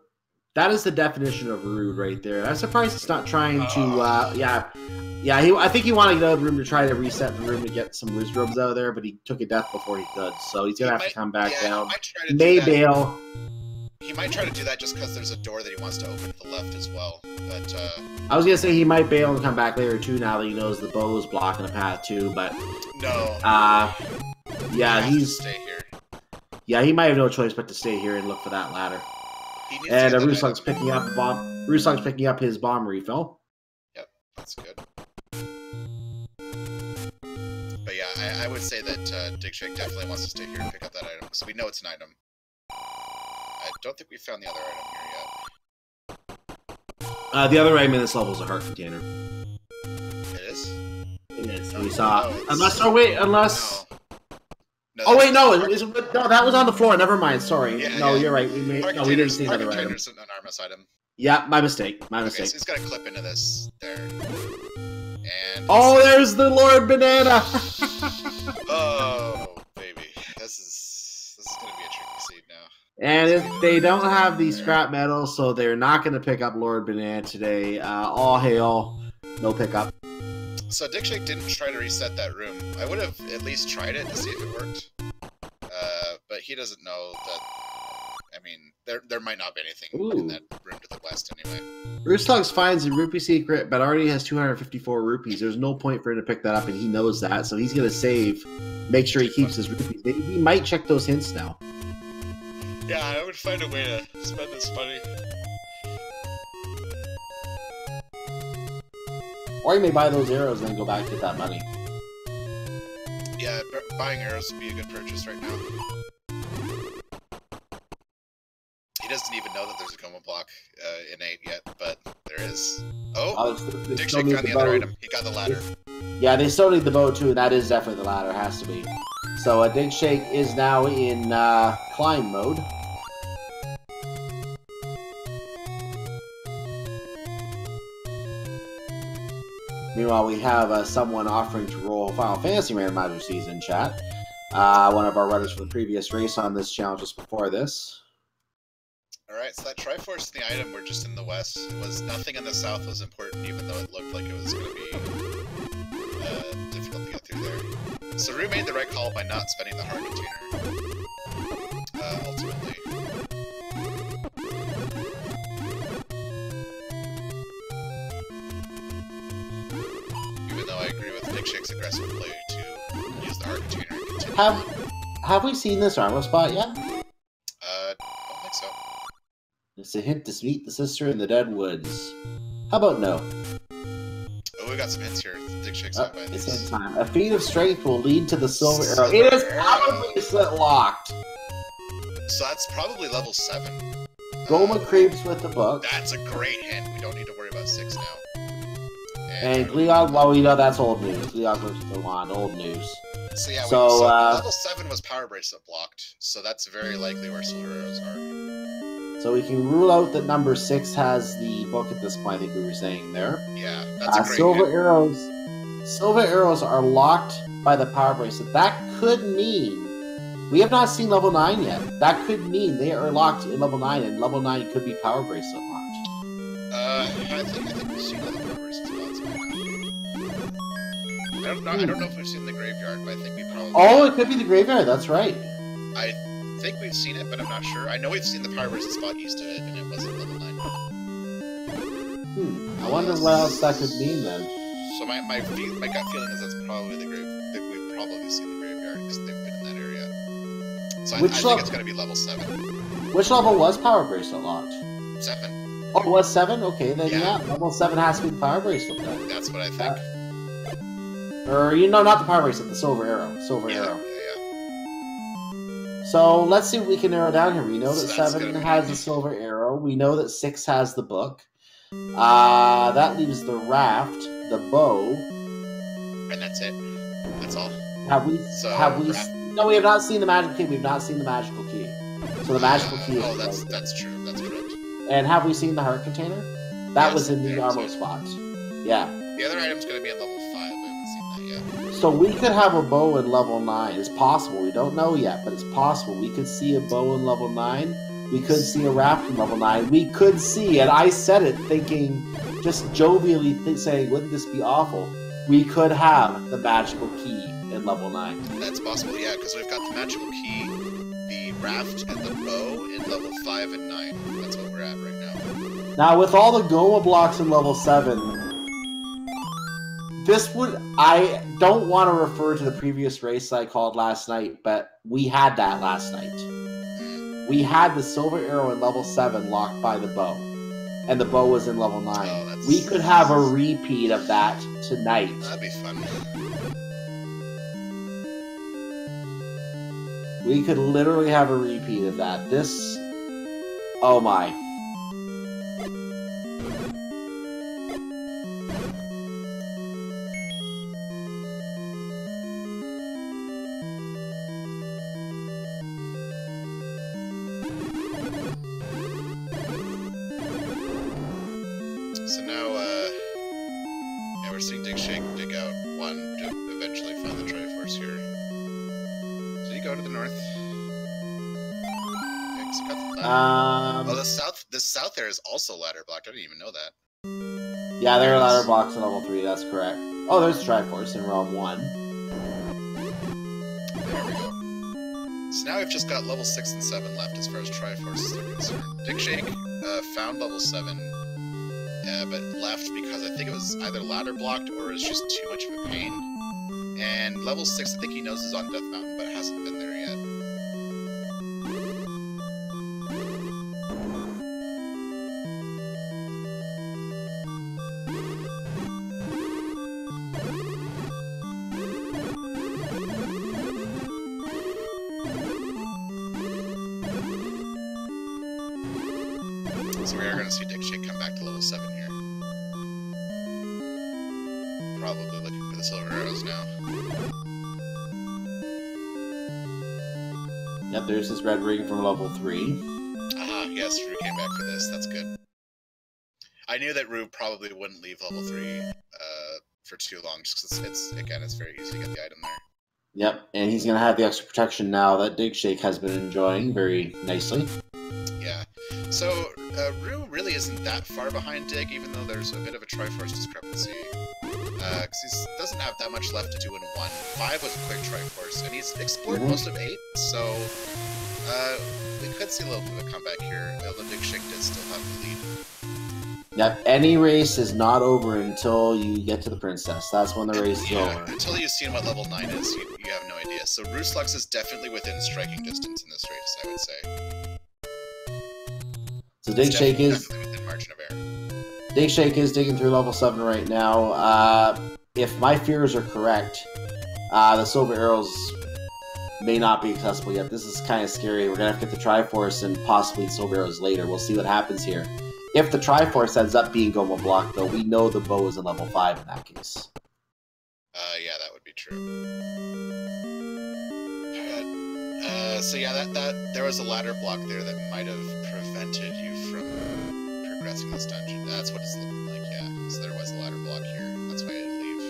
That is the definition of rude right there. I'm surprised it's not trying to, I think he wanted to get out of the room to try to reset the room to get some roost robes out of there, but he took a death before he could, so he's gonna have to come back down. He may bail. He might try to do that just because there's a door that he wants to open to the left as well, but, I was gonna say he might bail and come back later too now that he knows the bow is blocking a path too, but... No. Yeah, he's... Stay here. Yeah, he might have no choice but to stay here and look for that ladder. And rooslugs picking up bomb. rooslugs picking up his bomb refill. Yep, that's good. But yeah, I would say that Digshake definitely wants to stay here and pick up that item, so we know it's an item. I don't think we found the other item here yet. The other item in this level is a heart container. It is? It is. No, We saw. no, Unless. Oh wait. Unless. No. No, Oh wait, no, no, that was on the floor. Never mind. Sorry. Yeah, no, yeah. You're right. We didn't see another item. An anonymous item. Yeah, my mistake. My Okay, mistake. so he's got to clip into this there. And Oh, there's the Lord Banana. oh baby, this is gonna be a tricky seed now. And if they don't have the scrap metal, so they're not going to pick up Lord Banana today. All hail, no pickup. So Digshake didn't try to reset that room. I would have at least tried it to see if it worked. But he doesn't know that... I mean, there might not be anything in that room to the west anyway. rooslugs finds a rupee secret, but already has 254 rupees. There's no point for him to pick that up, and he knows that, so he's going to save, make sure he keeps his rupees. He might check those hints now. Yeah, I would find a way to spend this money. Or you may buy those arrows and then go back and get that money. Yeah, buying arrows would be a good purchase right now. He doesn't even know that there's a coma block in 8 yet, but there is. Oh! Digshake found the other item. He got the ladder. Yeah, they still need the bow too, and that is definitely the ladder, has to be. So Digshake is now in climb mode. Meanwhile, we have someone offering to roll Final Fantasy Randomizer Season chat. One of our runners from the previous race on this challenge just before this. Alright, so that Triforce and the item were just in the west. It was nothing in the south was important, even though it looked like it was going to be So Rue made the right call by not spending the heart container. Ultimately. Even though I agree with Digshake's aggressive play to use the heart container and continue. Have we seen this armor spot yet? I don't think so. It's a hint to meet the sister in the dead woods. How about no? Oh, we got some hints here. Digshake's out by It's these. in time. A feat of strength will lead to the silver arrow. It is power bracelet locked. So that's probably level 7. Goma creeps with the book. That's a great hint. We don't need to worry about 6 now. And Gleog, well, we know that's old news. Gleog lives with the wand, old news. So yeah, So, level 7 was power bracelet blocked, so that's very likely where silver arrows are. So we can rule out that number 6 has the book at this point. I think we were saying there. Yeah, that's a great silver hint. arrows. Silver arrows are locked by the power bracelet. That could mean we have not seen level 9 yet. That could mean they are locked in level 9, and level 9 could be power bracelet locked. I think we've seen all the power bracelet spots by now. I don't know if we've seen the graveyard, but I think we probably. Oh, it could be the graveyard. That's right. I think we've seen it, but I'm not sure. I know we've seen the power bracelet spot east of it, and it wasn't level 9. I wonder what else that could mean then. So my gut feeling is that's probably that we've probably seen the graveyard because they've been in that area. So I think it's going to be level 7. Which level was power bracelet locked? 7. Oh, it was 7? Okay, then yeah, level 7 has to be the power bracelet then. That's what I think. Not the power bracelet, the silver arrow. Arrow. Yeah. So let's see what we can narrow down here. We know that So 7 has the silver arrow. We know that 6 has the book. That leaves the raft, the bow. And that's it. That's all. No, we have not seen the magic key. We've not seen the magical key. So the magical key is... Oh, that's true. That's correct. And have we seen the heart container? That Yes, was in the yeah, armor so- spot. Yeah. The other item's going to be at level 5. We haven't seen that yet. So we could have a bow in level 9. It's possible. We don't know yet, but it's possible. We could see a bow in level 9. We could see a raft in level 9. We could see, and I said it thinking, just jovially saying, wouldn't this be awful? We could have the magical key in level 9. That's possible, yeah, because we've got the magical key, the raft, and the bow in level 5 and 9. That's what we're at right now. Now, with all the Goma blocks in level 7, I don't want to refer to the previous race I called last night, but we had that last night. We had the silver arrow in level 7 locked by the bow, and the bow was in level 9. Oh, we could have a repeat of that tonight. That'd be fun. We could literally have a repeat of that. Oh my. So now, we're seeing Digshake dig out 1 to eventually find the Triforce here. So you go to the north. Yeah, 'cause you got the this south there is also ladder blocked. I didn't even know that. Yeah, there are ladder blocks in level 3, that's correct. Oh, there's the Triforce in Realm 1. There we go. So now we've just got level 6 and 7 left as far as Triforces are concerned. Digshake found level 7, but left because I think it was either ladder blocked or it was just too much of a pain. And level 6 I think he knows is on Death Mountain, but hasn't been there yet. So we are going to see Digshake come back to level 7 here. Probably looking for the silver arrows now. Yep, there's this red ring from level 3. Yes, Rue came back for this. That's good. I knew that Rue probably wouldn't leave level 3 for too long, just because it's very easy to get the item there. Yep, and he's going to have the extra protection now that Digshake has been enjoying very nicely. Yeah. So, Rue really isn't that far behind Dig, even though there's a bit of a Triforce discrepancy. Because he doesn't have that much left to do in 1. 5 was a quick Triforce, and he's explored most of 8, so we could see a little bit of a comeback here, although digshake did still have the lead. Yep, any race is not over until you get to the princess. That's when the race is over. Until you've seen what level 9 is, you have no idea. So rooslugs is definitely within striking distance in this race, I would say. So digshake is definitely within margin of error. Digshake is digging through level 7 right now. If my fears are correct, the silver arrows may not be accessible yet. This is kind of scary. We're going to have to get the Triforce and possibly the silver arrows later. We'll see what happens here. If the Triforce ends up being Goma block, though, we know the bow is in level 5 in that case. Yeah, that would be true. So yeah, that there was a ladder block there that might have prevented you from progressing this dungeon. That's what it's looking like, yeah. So there was a ladder block here. That's why I didn't leave.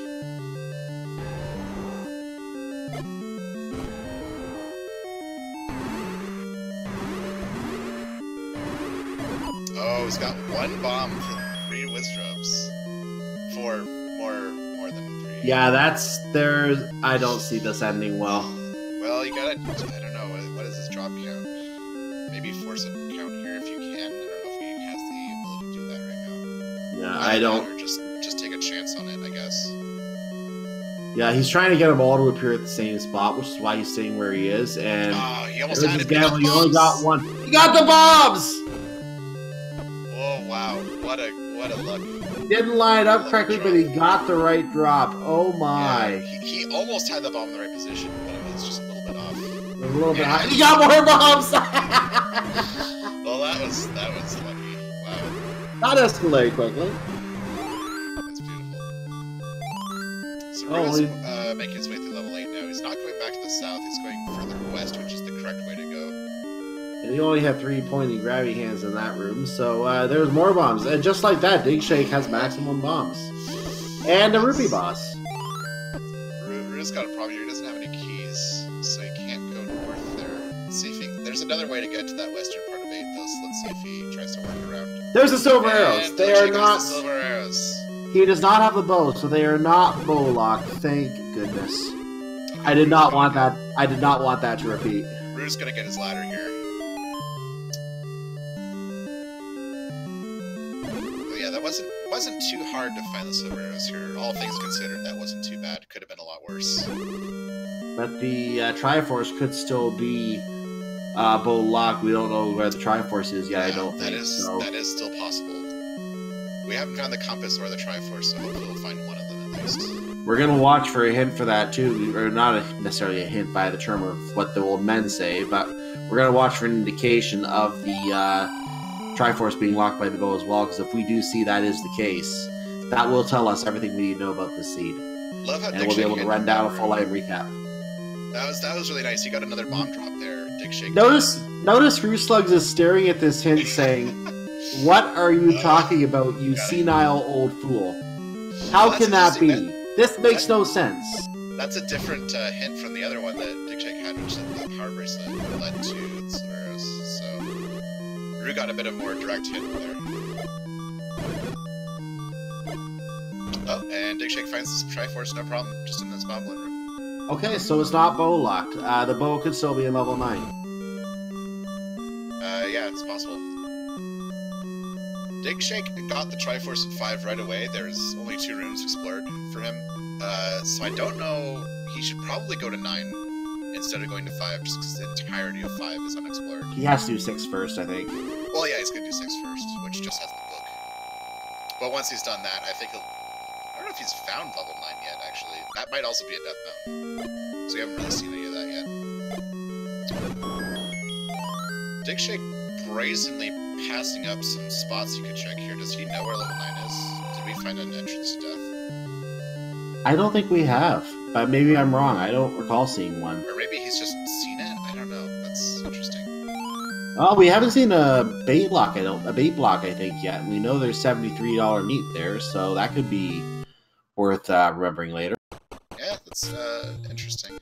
Oh, he's got 1 bomb for 3 Wizdrubs. 4 more than 3. Yeah, that's there's. I don't see this ending well. Well, you gotta. I don't know. What is his drop count? Maybe force a count here if you can. I don't know if he has the ability to do that right now. Yeah, I don't. Or just take a chance on it, I guess. Yeah, he's trying to get them all to appear at the same spot, which is why he's staying where he is. And he almost had it. He only got 1. He got the bombs. Oh wow! What a luck. Didn't line it up correctly, but he got the right drop. Oh my! Yeah, he almost had the bomb in the right position, but it was just a little bit off. A little bit high. He got more bombs. Well, that was lucky. Wow. Not escalate quickly. That's beautiful. So Rue's making his way through level 8 now. He's not going back to the south. He's going further west, which is the correct way to go. And you only have 3 pointy grabby hands in that room, so there's more bombs. And just like that, Digshake has maximum bombs. And a rupee boss. Rue's got a problem here. He doesn't have any keys, so he can't go north there. Let's see if he... There's another way to get to that western part of 8, though, so let's see if he tries to work around. There's the silver arrows. They are not... The silver arrows. He does not have the bow, so they are not bow locked. Thank goodness. I did not want that. I did not want that to repeat. Rue's gonna get his ladder here. Wasn't too hard to find the silver arrows here. All things considered, that wasn't too bad. Could have been a lot worse. But the Triforce could still be bow locked. We don't know where the Triforce is yet. Yeah, I don't think so. That is still possible. We haven't found the compass or the Triforce, so hopefully we'll find one of them at least. We're gonna watch for a hint for that too, or not necessarily a hint by the term of what the old men say, but we're gonna watch for an indication of the Triforce being locked by the bow as well, because if we do see that is the case, that will tell us everything we need to know about the seed. Love how and we'll be able to run down a full line recap. That was really nice. You got another bomb drop there, digshake. Notice rooslugs is staring at this hint saying, "What are you talking about, you senile old fool? How can that be? This makes no sense." That's a different hint from the other one that digshake had, which is the power bracelet led to the silver arrows. So Rue got a bit of more direct hint there. Oh, and digshake finds this Triforce, no problem, just in this boblin room. Okay, so it's not bow locked. The bow could still be in level 9. Yeah, it's possible. Digshake got the Triforce in 5 right away. There's only 2 rooms explored for him. So I don't know. He should probably go to 9 instead of going to 5, just because the entirety of 5 is unexplored. He has to do 6 first, I think. Well, yeah, he's going to do 6 first, which just has the book. But once he's done that, I think he'll... I don't know if he's found level 9 yet, actually. That might also be a Death Mountain. So we haven't really seen any of that yet. Digshake brazenly passing up some spots you could check here. Does he know where level 9 is? Did we find an entrance to death? I don't think we have, but maybe I'm wrong. I don't recall seeing one. Or maybe he's just seen it? I don't know. That's interesting. Oh, we haven't seen a bait block, I think, yet. And we know there's $73 meat there, so that could be worth remembering later. Yeah, that's interesting.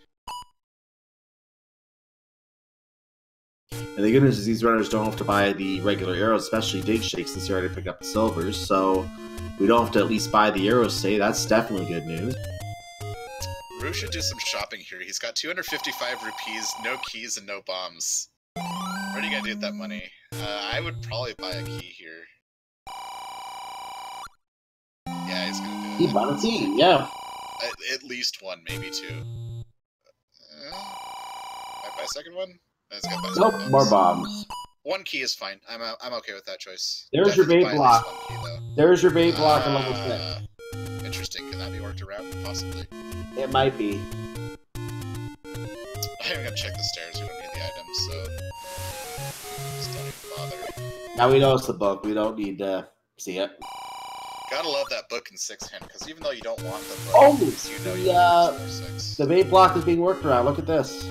And the good news is these runners don't have to buy the regular arrows, especially digshake, since they already picked up the silvers. So we don't have to at least buy the arrows today. That's definitely good news. Rue should do some shopping here. He's got 255 rupees, no keys, and no bombs. What are you gonna do with that money? I would probably buy a key here. Yeah, he's gonna do it. He bought a key, yeah. At least one, maybe two. Might buy a second one? Let's go buy some Nope, bombs. more bombs. One key is fine. I'm okay with that choice. There's Definitely your bait buy at least block. one key, though. There's your bait block on level 6. Interesting. Can that be worked around? Possibly. It might be. I'm gonna check the stairs. We don't need the items, so just don't even bother. Now we know it's the book. We don't need to see it. Gotta love that book in 6 hint, because even though you don't want the book, at least you know you need 6. The bait block is being worked around. Look at this.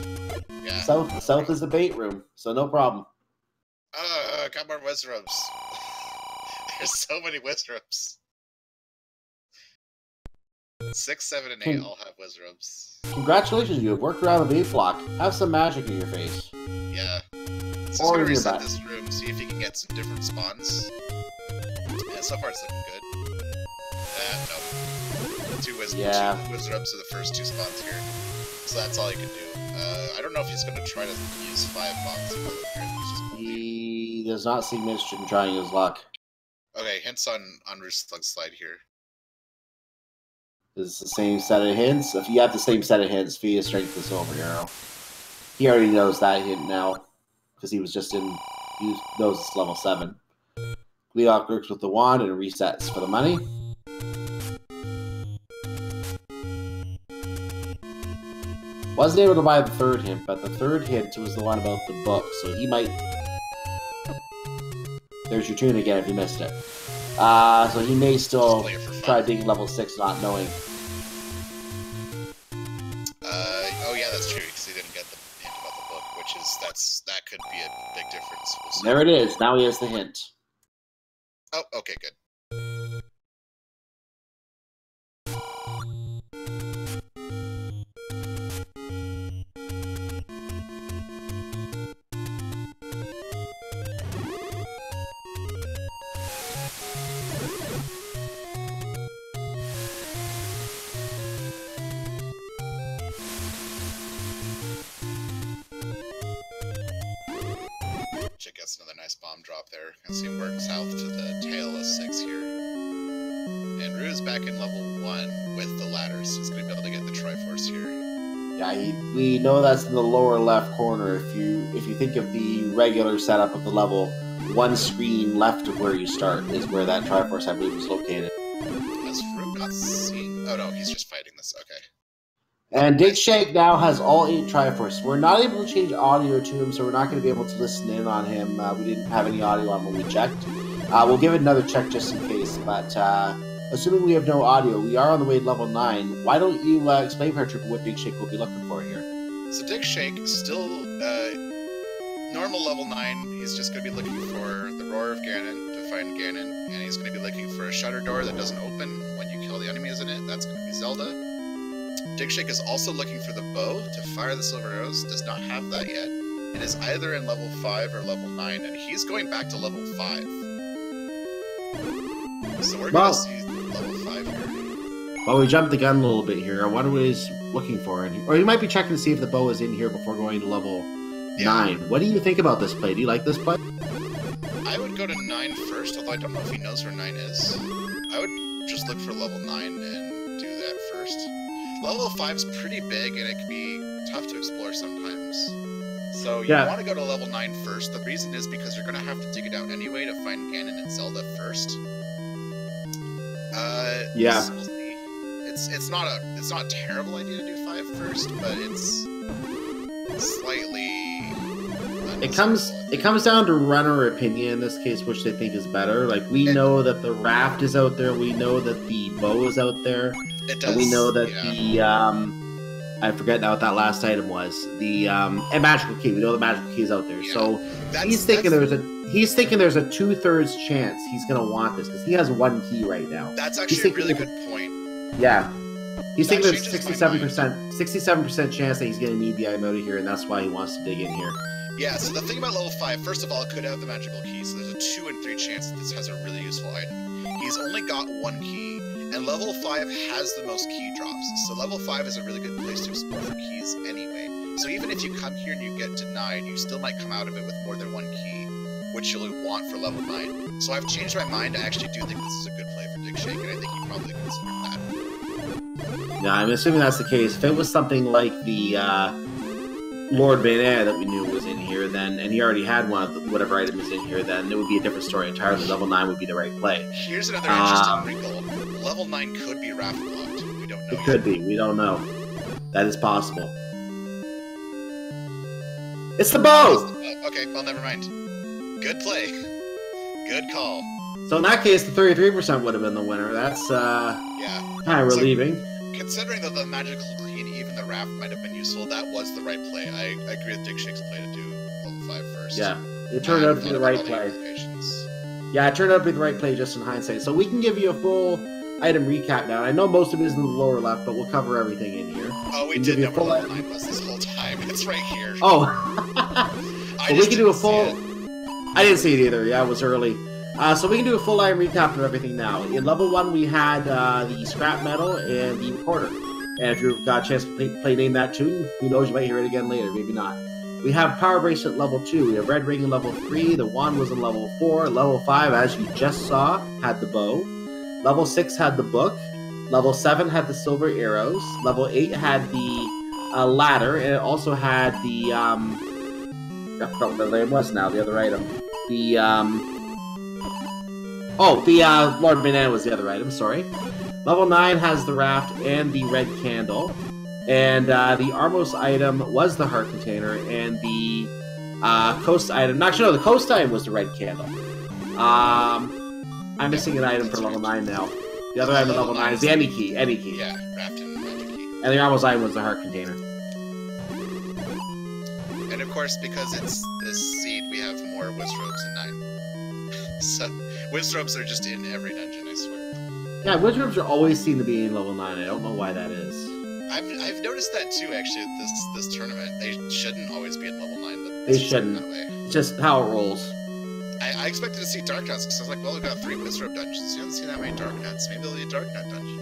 Yeah. South is the bait room, so no problem. Got more wisdoms. There's so many wisdoms. 6, 7, and 8 all have wisdoms. Congratulations, you have worked around the bait block. Have some magic in your face. Yeah. So Or I'm in gonna your reset back. this room, see if you can get some different spawns. Yeah, so far it's looking good. No. 2 wisdoms. Yeah. 2 wisdoms are the first 2 spawns here. So that's all you can do. I don't know if he's gonna try to use 5 bombs. He does not seem interested in trying his luck. Okay, hints on rooslugs slide here. This is the same set of hints. If you have the same set of hints, Fia strength the silver arrow. He already knows that hint now, because he was just in. He knows it's level 7. Gleeok works with the wand and resets for the money. Wasn't able to buy the 3rd hint, but the 3rd hint was the one about the book, so he might. There's your tune again if you missed it. So he may still try digging level 6 not knowing. Oh yeah, that's true, because he didn't get the hint about the book, which is, that could be a big difference. We'll see. There it is, now he has the hint. Oh, okay, good. Chick gets another nice bomb drop there. Can see him work south to the tail of 6 here. And Rue's back in level 1 with the ladders. He's going to be able to get the Triforce here. Yeah, we know that's in the lower left corner. If you think of the regular setup of the level, 1 screen left of where you start is where that Triforce, I believe, is located. Has Rue not seen? Oh no, he's just fighting this. Okay. And digshake now has all 8 Triforces. We're not able to change audio to him, so we're not going to be able to listen in on him. We didn't have any audio on when we checked. We'll give it another check just in case, but assuming we have no audio, we are on the way to level 9. Why don't you explain, Paratrooper, what digshake will be looking for here? So digshake is still normal level 9. He's just going to be looking for the Roar of Ganon to find Ganon, and he's going to be looking for a shutter door that doesn't open when you kill the enemies in it. That's going to be Zelda. Digshake is also looking for the bow to fire the silver arrows. Does not have that yet. It is either in level 5 or level 9, and he's going back to level 5. So we're going to see level 5 here. Well, we jumped the gun a little bit here. I wonder what he's looking for. Or he might be checking to see if the bow is in here before going to level 9. What do you think about this play? Do you like this play? I would go to 9 first, although I don't know if he knows where 9 is. I would just look for level 9 and do that first. Level 5 is pretty big, and it can be tough to explore sometimes. So you want to go to level 9 first. The reason is because you're going to have to dig it out anyway to find Ganon and Zelda first. So we'll see. It's not a terrible idea to do 5 first, but it's slightly. It comes down to runner opinion in this case, which they think is better. Like, we know that the raft is out there, we know that the bow is out there, and we know that the I forget now what that last item was. The and magical key. We know the magical key is out there. Yeah. So he's thinking there's a 2/3 chance he's gonna want this because he has 1 key right now. That's actually a really good point. Yeah. He's thinking there's 67% chance that he's going to need the item out of here, and that's why he wants to dig in here. Yeah, so the thing about level 5, first of all, it could have the magical key, so there's a 2 in 3 chance that this has a really useful item. He's only got 1 key, and level 5 has the most key drops, so level 5 is a really good place to explore for keys anyway. So even if you come here and you get denied, you still might come out of it with more than 1 key, which you'll want for level 9. So I've changed my mind. I actually do think this is a good play for digshake, and I think you probably consider that. Yeah, I'm assuming that's the case. If it was something like the Lord Banana that we knew was in here, then, and he already had one of whatever item is in here, then it would be a different story entirely. Level 9 would be the right play. Here's another interesting wrinkle. Level 9 could be raft locked. We don't know. It could be. We don't know. That is possible. It's the bow! Okay, well, never mind. Good play. Good call. So in that case, the 33% would have been the winner. That's yeah, kind of relieving. Considering that the magical key and even the raft might have been useful, that was the right play. I agree with digshake's play to do level 5 first. Yeah, it turned out to be the right play. Yeah, it turned out to be the right play just in hindsight. So we can give you a full item recap now. I know most of it is in the lower left, but we'll cover everything in here. Oh, we did know where level 9 was this whole time. It's right here. Oh! So we can do a full... I didn't see it either. Yeah, it was early. So we can do a full item recap of everything now. In level 1, we had the scrap metal and the recorder. And if you've got a chance to play Name That Tune, who knows, you might hear it again later, maybe not. We have Power Bracelet level 2. We have Red Ring in level 3. The wand was in level 4. Level 5, as you just saw, had the bow. Level 6 had the book. Level 7 had the silver arrows. Level 8 had the ladder. And it also had the... I forgot what the name was now, the other item. The... Lord Banana was the other item, sorry. Level 9 has the raft and the red candle. And the Armos item was the heart container, and the coast item... Actually, no, the coast item was the red candle. I'm missing an item for level 9 now. The other item at level 9 is the any key. Any key. Yeah, raft and magic key. And the Armos item was the heart container. And of course, because it's this seed, we have more Wizrobes in 9. So, Wizrobes are just in every dungeon, I swear. Yeah, Wizrobes are always seen to be in level 9. I don't know why that is. I've noticed that too, actually, at this tournament. They shouldn't always be in level 9, but they shouldn't. That way. It's just how it rolls. I expected to see Dark Nuts, because I was like, well, we've got 3 Wizrobe dungeons. You haven't seen that many Dark Nuts. Maybe there'll be a Dark Nut dungeon.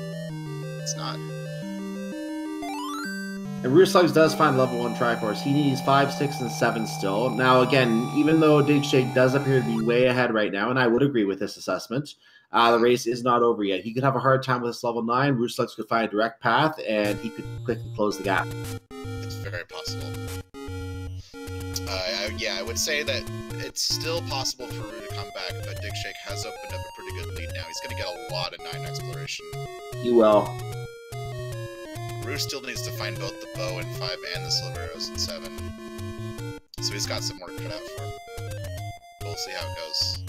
It's not. And rooslugs does find level 1 Triforce. He needs 5, 6, and 7 still. Now, again, even though digshake does appear to be way ahead right now, and I would agree with this assessment, the race is not over yet. He could have a hard time with this level 9. Rooslugs could find a direct path, and he could quickly close the gap. It's very possible. Yeah, I would say that it's still possible for Roo to come back, but digshake has opened up a pretty good lead now. He's going to get a lot of 9 exploration. He will. Roo still needs to find both the bow in 5 and the silver arrows in 7. So he's got some work cut out for him. We'll see how it goes.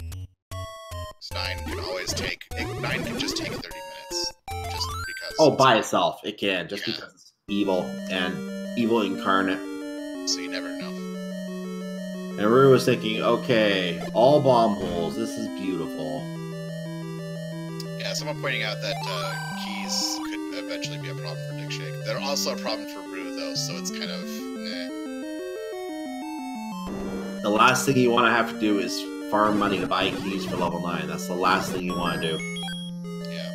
9 can always take... 9 can just take 30 minutes. Just because... Oh, by itself. It can. Just because it's evil. And evil incarnate. So you never know. And Roo was thinking, okay, all bomb holes. This is beautiful. Yeah, someone pointing out that keys could eventually be a problem for digshake. They're also a problem for Roo, though, so it's kind of... The last thing you want to have to do is farm money to buy keys for level 9. That's the last thing you want to do. Yeah.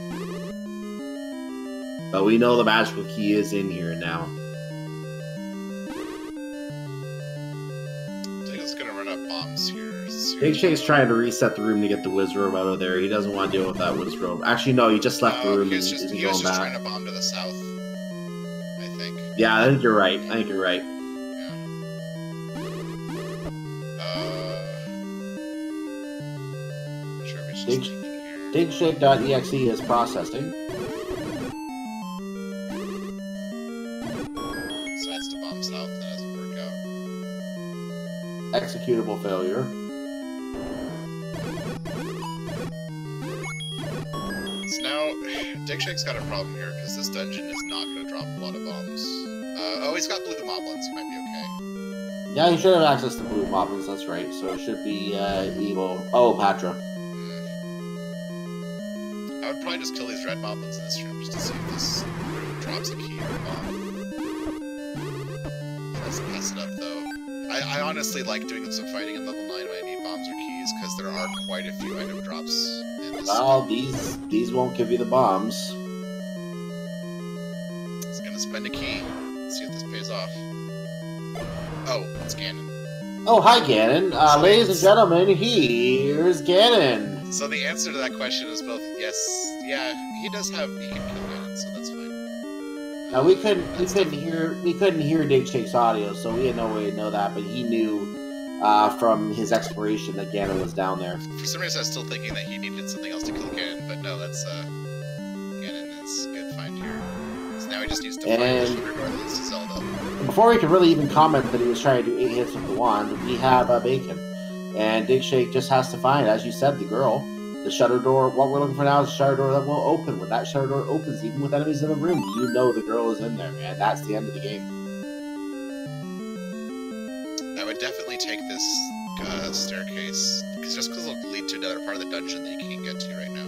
But we know the magical key is in here now. I think it's going to run up bombs here. Digshake's trying to reset the room to get the Wizrobe out of there. He doesn't want to deal with that Wizrobe. Actually, no, he just left the room. He was just trying to bomb to the south, I think. Yeah, I think you're right. I think you're right. Digshake.exe is processing. So that's to bomb south, that doesn't work out. Executable failure. So now, digshake's got a problem here, because this dungeon is not going to drop a lot of bombs. Oh, he's got blue moblins, he might be okay. Yeah, he should have access to blue moblins, that's right. So it should be evil. Oh, Patra. I would probably just kill these red moblins in this room just to see if this room drops a key or a bomb. Tries to mess it up though. I I honestly like doing some fighting in level 9 when I need bombs or keys, because there are quite a few item drops in this. Well, these won't give you the bombs. It's gonna spend a key. Let's see if this pays off. Oh, it's Ganon. Oh, hi, Ganon. Ladies and gentlemen, here's Ganon. So the answer to that question is both yes, yeah, he can kill Ganon, so that's fine. Now we couldn't hear Digshake's audio, so we had no way to know that, but he knew from his exploration that Ganon was down there. For some reason, I was still thinking that he needed something else to kill Ganon, but no, that's Ganon is a good find here. So now he just needs to find the sugar door that leads to Zelda. Before we could really even comment that he was trying to do 8 hits with the wand, we have Bacon. And Digshake just has to find, as you said, the girl. The shutter door, what we're looking for now is a shutter door that will open. When that shutter door opens, even with enemies in the room, you know the girl is in there, man. That's the end of the game. I would definitely take this staircase, just because it'll lead to another part of the dungeon that you can't get to right now.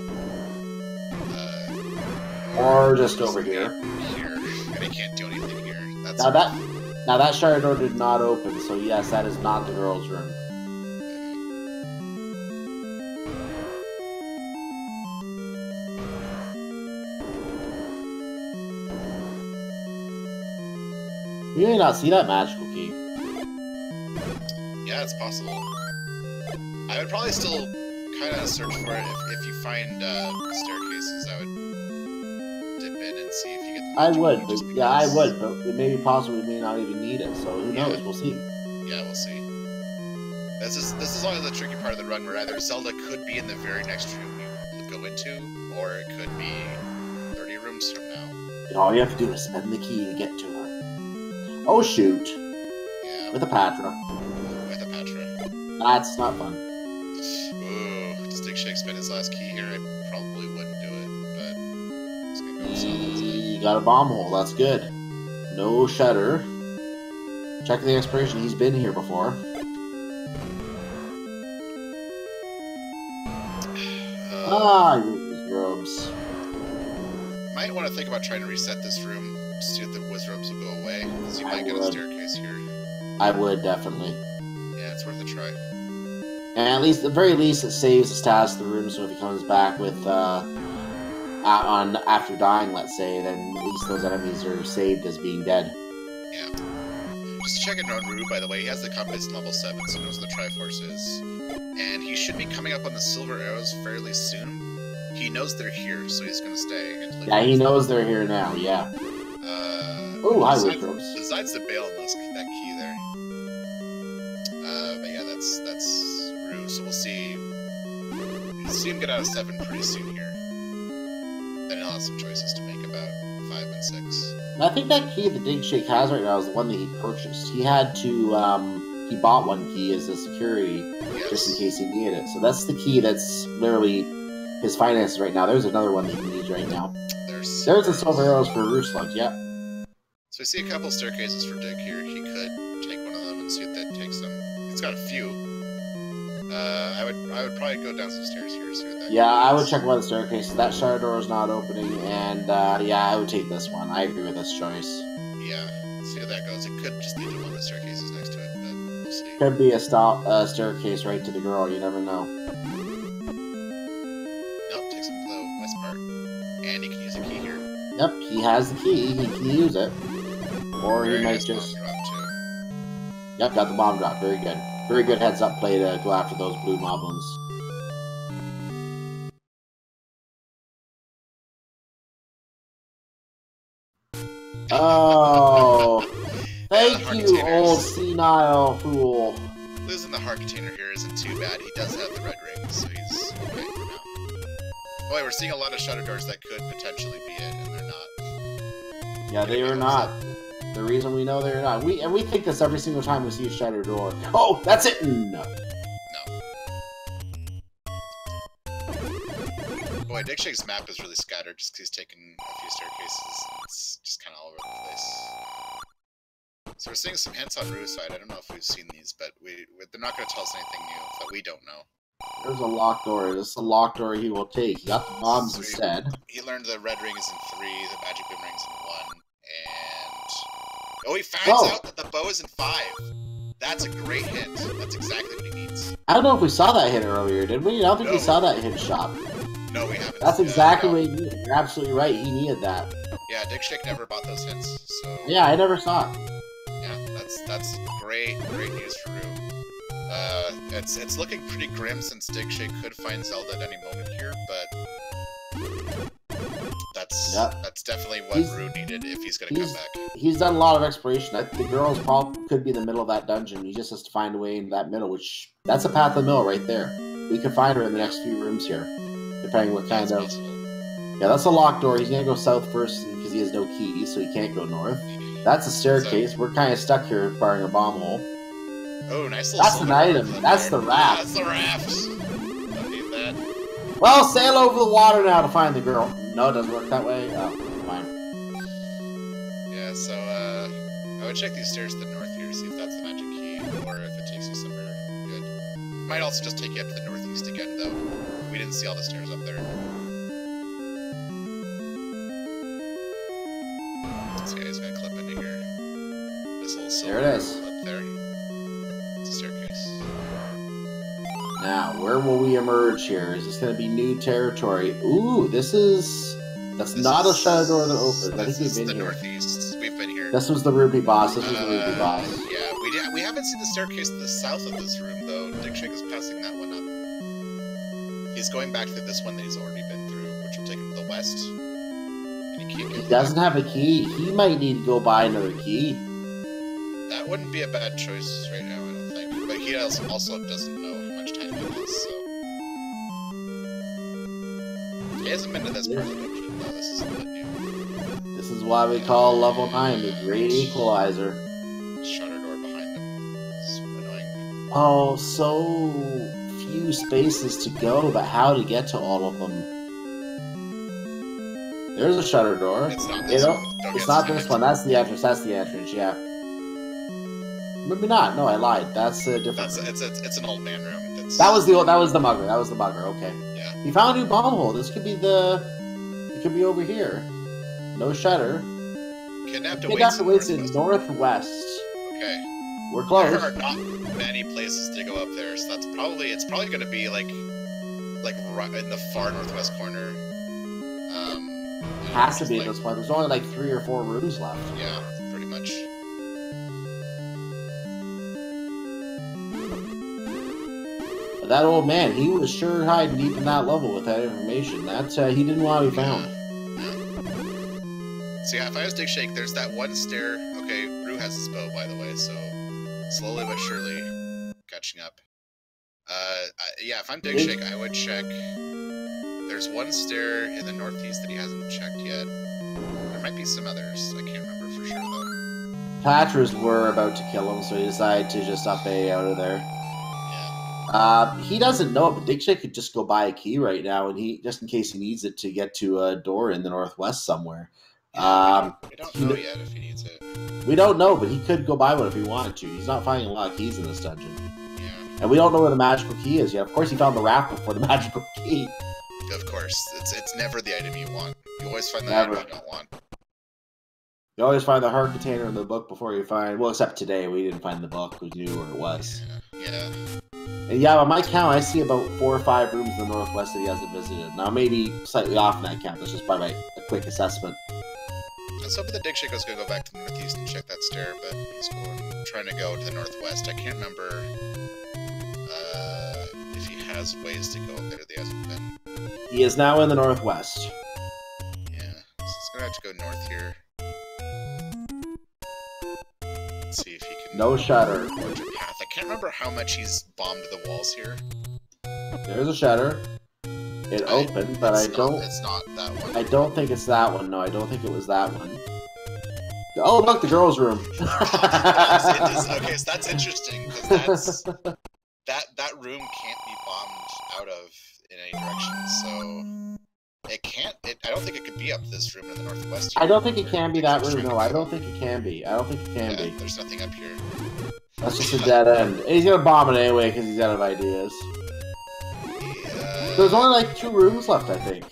Or just over here. Here, and I can't do anything here. That's Now that shutter door did not open, so yes, that is not the girl's room. You may not see that magical key. Yeah, it's possible. I would probably still kind of search for it. If you find staircases, I would dip in and see if you get the I magic would, key, but just yeah, I because- would, but it may be possible we may not even need it, so who knows, we'll see. Yeah, we'll see. This is always the tricky part of the run, where either Zelda could be in the very next room you go into, or it could be 30 rooms from now. And all you have to do is spend the key to get to her. Oh shoot. Yeah. With a Patra. With a Patra. That's not fun. Ooh, does Digshake spend his last key here? I probably wouldn't do it, but it's gonna go with Zelda's. He got a bomb hole, that's good. No shutter. Check the expiration, he's been here before. Use robes. Might want to think about trying to reset this room to see if the wizards will go away, because you might get a staircase here. I would, definitely. Yeah, it's worth a try. And at least, at the very least, it saves the status of the room, so if he comes back with, after dying, let's say, then at least those enemies are saved as being dead. Yeah. Just to check in on Rue, by the way, he has the compass in level 7, so he knows what the Triforce is. And he should be coming up on the silver arrows fairly soon. He knows they're here, so he's gonna stay until he knows they're here now, yeah. Oh, hi, wizards. Besides the bail in that key there. But yeah, that's Rue, so we'll see him get out of 7 pretty soon here. Then he'll have some choices to make about 5 and 6. I think that key that Digshake has right now is the one that he purchased. He had to, he bought one key as a security, just in case he needed it. So that's the key that's literally his finances right now. There's another one that he needs right now. There's the silver arrows for rooslugs, yeah. So we see a couple staircases for Dig here. He could take one of them and see if that takes him. He's got a few. I would probably go down some stairs here, see what that I would check one of the staircases. That shutter door is not opening, and I would take this one. I agree with this choice. Yeah, see how that goes. It could just lead to one of the staircases next to it, but we'll see. Could be a staircase right to the girl, you never know. Nope, takes him to the west part. And he can use a key here. Yep, he has the key, he can use it. Or he might just... Yep, got the bomb drop, very good. Very good heads-up play to go after those blue moblins. Oh, thank you, old senile fool. Losing the heart container here isn't too bad. He does have the red ring, so he's okay for now. Boy, we're seeing a lot of shutter doors that could potentially be it, and they're not. Yeah, they are not. The reason we know they're not. We think this every single time we see a shutter door. Oh, that's it! No. Boy, Digshake's map is really scattered just because he's taken a few staircases. It's just kind of all over the place. So we're seeing some hints on Rue's side. I don't know if we've seen these, but they're not going to tell us anything new that we don't know. There's a locked door. This is a locked door he will take. He got the bombs instead. He learned the red ring is in 3, the magic boomerang's in 1, and... Oh, he finds out that the bow is in 5! That's a great hint. That's exactly what he needs. I don't know if we saw that hit earlier, did we? I don't think we saw that hit shop. No, we haven't. That's exactly what he needed. You're absolutely right. He needed that. Yeah, digshake never bought those hints, so... Yeah, I never saw it. Yeah, that's great news for Rue. It's looking pretty grim since digshake could find Zelda at any moment here, but... That's definitely what Rue needed if he's gonna come back. He's done a lot of exploration. The girls probably could be in the middle of that dungeon. He just has to find a way into that middle, which... That's a path of the middle right there. We could find her in the next few rooms here. Depending what kind of... Possible. Yeah, that's a locked door. He's gonna go south first because he has no key, so he can't go north. That's a staircase. We're kind of stuck here firing a bomb hole. Oh, nice little... That's an item. That's the raft. That's the raft. Don't need that. Well, sail over the water now to find the girl. No, it doesn't work that way. Oh, fine. Yeah, so, I would check these stairs to the north here, see if that's the magic key, or if it takes you somewhere good. Might also just take you up to the northeast again, though. We didn't see all the stairs up there. This guy's gonna clip into here. This little silver there it is. Up there. It's a staircase. Now, where will we emerge here? Is this going to be new territory? Ooh, that's not a shadow door that opens. I think we've been here. Northeast. We've been here. This was the ruby boss. This was the ruby boss. Yeah, we haven't seen the staircase to the south of this room, though. digshake is passing that one up. He's going back through this one that he's already been through, which will take him to the west. And he can't get He doesn't have a key. He might need to go buy another key. That wouldn't be a bad choice right now, I don't think. But he also doesn't know how much time it is, so... He hasn't been to this part of the dungeon, though. This is a bit new. This is why we call level 9 the Great Equalizer. Shutter door behind him. It's annoying. Oh, so few spaces to go, but how to get to all of them? There's a shutter door. It's not this one. It's not this one. That's the entrance. That's the entrance, yeah. Maybe not. No, I lied. That's a different. It's an old man room. That was the mugger. That was the mugger. Okay. Yeah. He found a new bomb hole. This could be It could be over here. No shutter. Kidnapped awaits in northwest. Okay. We're close. There are not many places to go up there, so it's probably going to be like right in the far northwest corner. Has to be at this point. There's only like 3 or 4 rooms left. Yeah, pretty much. That old man, he was sure hiding deep in that level with that information. That's he didn't want to be found. Yeah. So yeah, if I was digshake, there's that one stair. Okay, Rue has his bow, by the way, so slowly but surely catching up. Yeah, if I'm digshake, I would check. There's one stair in the northeast that he hasn't checked yet. There might be some others. I can't remember for sure though. Patchers were about to kill him, so he decided to just up A out of there. He doesn't know it, but digshake could just go buy a key right now, and just in case he needs it to get to a door in the northwest somewhere. Yeah, we don't know yet if he needs it. We don't know, but he could go buy one if he wanted to. He's not finding a lot of keys in this dungeon. Yeah. And we don't know where the magical key is yet. Of course, he found the raft before the magical key. Of course, it's never the item you want. You always find the item you don't want. You always find the heart container in the book before you find... Well, except today, we didn't find the book. We knew where it was. Yeah. And yeah, by my count, I see about 4 or 5 rooms in the northwest that he hasn't visited. Now, maybe slightly off in that count. That's just by a quick assessment. Let's hope the digshake was going to go back to the northeast and check that stair, but he's trying to go to the northwest. I can't remember if he has ways to go up there that he hasn't been. He is now in the northwest. Yeah, so he's going to have to go north here. Let's see if he can... No shutter. Forge a path. I can't remember how much he's bombed the walls here. There's a shutter. It opened, but it's not that one. I don't think it's that one. No, I don't think it was that one. Oh, look, the girls' room. Okay, so that's interesting, because that room can't be bombed out of in any direction, so... It can't... I don't think it could be up this room in the northwest. I don't think it can be that room, no. I don't think it can be. I don't think it can be. There's nothing up here. That's just a dead end. He's gonna bomb it anyway, because he's out of ideas. Yeah. There's only like 2 rooms left, I think.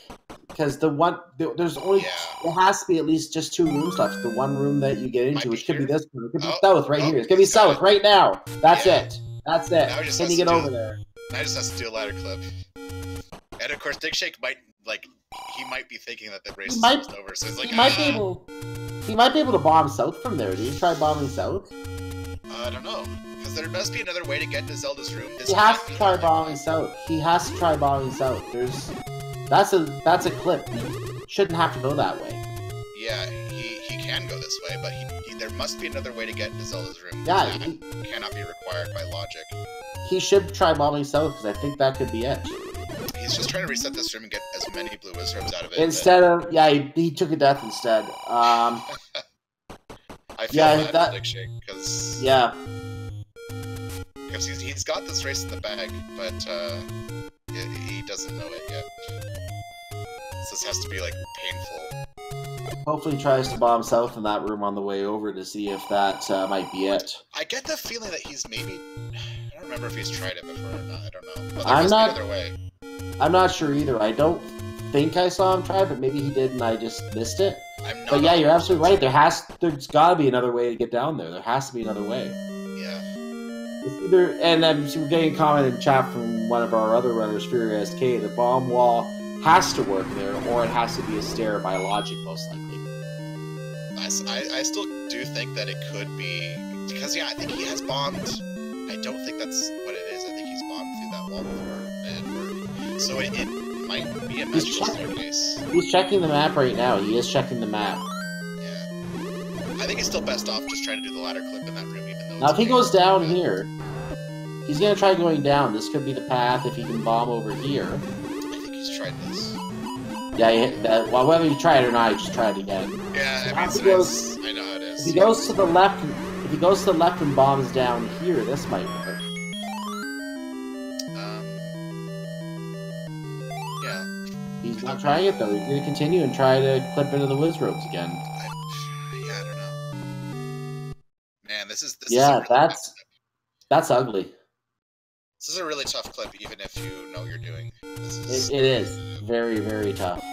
because there's only there has to be at least just 2 rooms left. The one room that you get into, which could be this one, it could be south right here. It's gonna be south right now. That's it. That's it. Can you get over there? Now he just has to do a ladder clip. And of course, digshake might be thinking that the race is almost over. So it's like he might be able to bomb south from there. Did you try bombing south? I don't know, because there must be another way to get into Zelda's room. He has to try bombing south. He has to try bombing south. That's a clip. He shouldn't have to go that way. Yeah, he can go this way, but there must be another way to get into Zelda's room. Yeah, that cannot be required by logic. He should try bombing south because I think that could be it. He's just trying to reset this room and get as many blue wizards out of it. Instead of he took a death instead. I feel bad for digshake because he's got this race in the bag, but he doesn't know it yet. So this has to be like painful. Hopefully he tries to bomb south in that room on the way over to see if that might be it. I get the feeling that he's maybe... I don't remember if he's tried it before or not. I don't know. But I'm not sure either. I don't think I saw him try, but maybe he did and I just missed it. But yeah, you're absolutely right. There's got to be another way to get down there. There has to be another way. Yeah. It's either, and we're getting a comment in chat from one of our other runners, Fury SK. The bomb wall has to work there, or it has to be a stair by logic, most likely. I still do think that it could be because I think he has bombed. I don't think that's what it is. I think he's bombed through that wall before and it worked. So it might be a magical staircase. He's checking the map right now. He is checking the map. Yeah. I think he's still best off just trying to do the ladder clip in that room, even though. Now, if he goes down here, he's gonna try going down. This could be the path if he can bomb over here. I think he's tried this. Yeah, well, whether you try it or not, you just try it again. Yeah, so I know how it is. If he goes to the left, and bombs down here, this might work. Yeah. He's not trying it though. He's gonna continue and try to clip into the whiz ropes again. I don't know. Man, this is that's ugly. This is a really tough clip, even if you know what you're doing. It is very, very tough.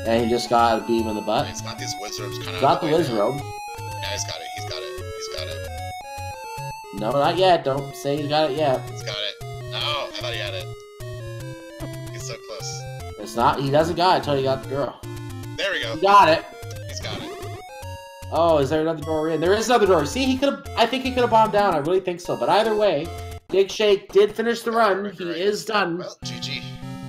And he just got a beam in the butt. He's got these whiz ropes kind of. Got the whiz rope. Yeah, he's got it. No, not yet. Don't say he's got it yet. He's got it. Oh, I thought he had it. He's so close. It's not. He doesn't got it until he got the girl. There we go. He got it. He's got it. Oh, is there another door in? There is another door. See, I think he could have bombed down. I really think so. But either way, digshake did finish the run. He is done. Well, GG.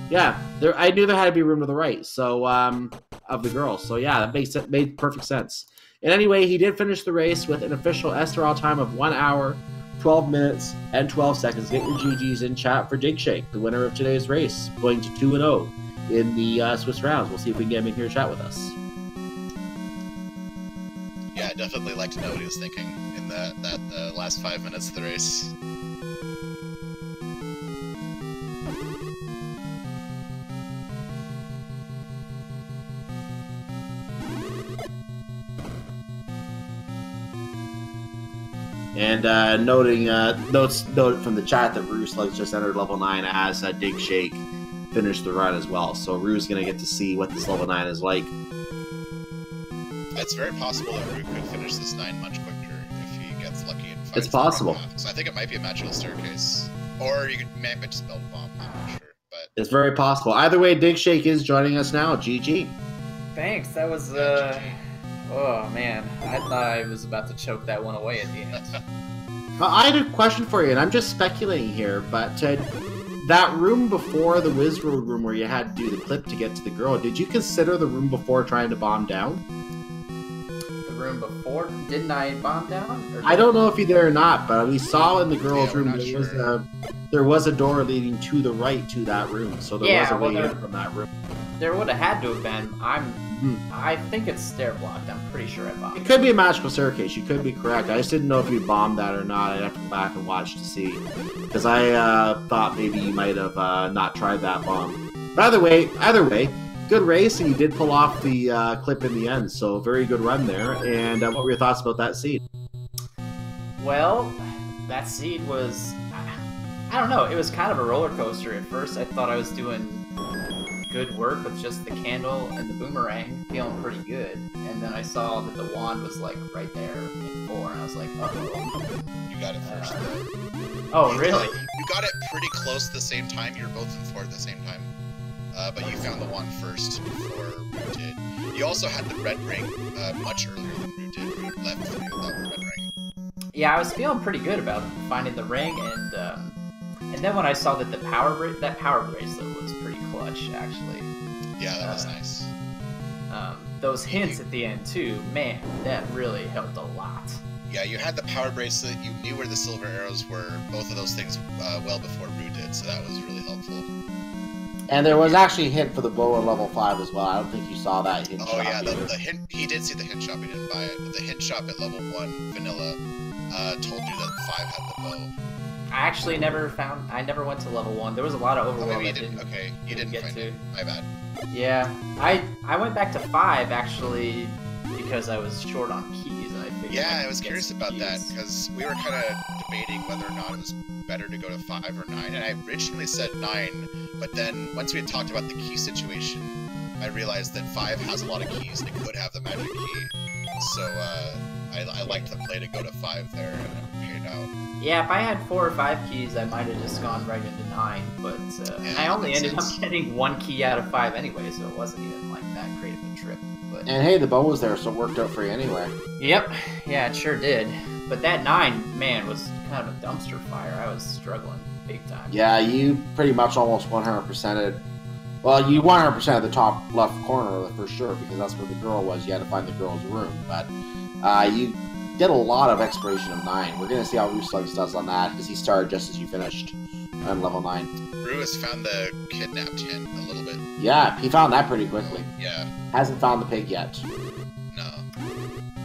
Yeah, I knew there had to be room to the right. So of the girl. So yeah, that made perfect sense. And anyway, he did finish the race with an official SRL time of 1 hour, 12 minutes, and 12 seconds. Get your GGs in chat for digshake, the winner of today's race, going to 2-0 in the Swiss rounds. We'll see if we can get him in here to chat with us. Yeah, I'd definitely like to know what he was thinking in that last 5 minutes of the race. And note from the chat that rooslugs just entered level 9 as digshake finished the run as well. So Rue's going to get to see what this level 9 is like. It's very possible that Rue could finish this 9 much quicker if he gets lucky and finds It's possible. So I think it might be a magical staircase. Or you might just build a bomb, I'm not sure. But it's very possible. Either way, digshake is joining us now. GG. Thanks, that was oh man, I thought I was about to choke that one away at the end. I had a question for you, and I'm just speculating here, but that room before the Wiz Road room where you had to do the clip to get to the girl, did you consider the room before trying to bomb down? The room before? Didn't I bomb down? I don't know if you did or not, but we saw in the girl's room there was a door leading to the right to that room, so there was a way in from that room. There would have had to have been. I think it's stair blocked. I'm pretty sure I bombed. It could be a magical staircase. You could be correct. I just didn't know if you bombed that or not. I'd have to go back and watch to see, because I thought maybe you might have not tried that bomb. But either way, good race, and you did pull off the clip in the end. So very good run there. And what were your thoughts about that seed? Well, that seed was, I don't know. It was kind of a roller coaster at first. I thought I was doing good work with just the candle and the boomerang, feeling pretty good. And then I saw that the wand was like right there in 4, and I was like, uh-oh. You got it first, though. Oh, really? You got it pretty close at the same time. You were both in 4 at the same time. But you found the wand first before Rue did. You also had the red ring much earlier than Rue did. Rue left for you without the red ring. Yeah, I was feeling pretty good about finding the ring, and then when I saw that power bracelet was pretty clutch, actually. Yeah, that was nice. Those hints at the end too, man, that really helped a lot. Yeah, you had the power bracelet. You knew where the silver arrows were. Both of those things well before Rue did, so that was really helpful. And there was actually a hint for the bow at level 5 as well. I don't think you saw that hint shop. Oh yeah, the hint. He did see the hint shop. He didn't buy it, but the hint shop at level 1 vanilla told you that 5 had the bow. I actually never went to level 1. There was a lot of overwhelm. Oh, maybe you didn't. Okay, you didn't get find to. it. My bad. Yeah, I went back to 5 actually because I was short on keys, and I figured. Yeah, I was curious about that because we were kind of debating whether or not it was better to go to 5 or 9, and I originally said 9, but then once we had talked about the key situation, I realized that 5 has a lot of keys and it could have the magic key. So I liked the play to go to 5 there and it paid out. Yeah, if I had 4 or 5 keys, I might have just gone right into 9, but Yeah, I only ended sense. up getting 1 key out of 5 anyway, so it wasn't even like that great of a trip. But And hey, the bow was there, so it worked out for you anyway. yep, yeah, it sure did. But that 9, man, was kind of a dumpster fire. I was struggling big time. Yeah, you pretty much almost 100%ed. Well, you 100% of the top left corner for sure, because that's where the girl was. You had to find the girl's room. But you did a lot of exploration of 9. We're going to see how rooslugs does on that, because he started just as you finished on level 9. Rue has found the kidnapped hint a little bit. Yeah, he found that pretty quickly. Yeah. Hasn't found the pig yet. No.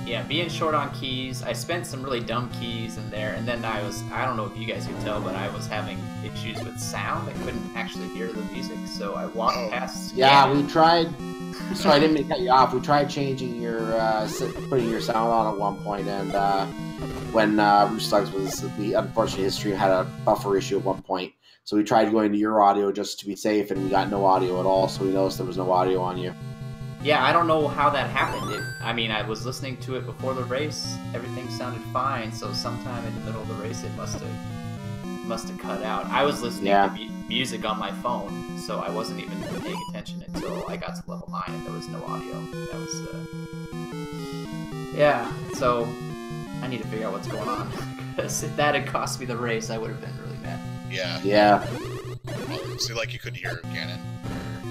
Yeah, being short on keys, I spent some really dumb keys in there, and then I don't know if you guys could tell, but I was having issues with sound. I couldn't actually hear the music, so I walked past. Yeah, we tried. So I didn't mean to cut you off. We tried changing your, putting your sound on at one point, and when rooslugs was, unfortunately his stream had a buffer issue at one point. So we tried going to your audio just to be safe, and we got no audio at all, so we noticed there was no audio on you. Yeah, I don't know how that happened. I mean, I was listening to it before the race. Everything sounded fine, so sometime in the middle of the race it must have cut out. I was listening to music on my phone, so I wasn't even paying attention until I got to level 9 and there was no audio. That was, yeah, so I need to figure out what's going on. Because if that had cost me the race, I would have been really mad. Yeah. Yeah. So like you couldn't hear Ganon.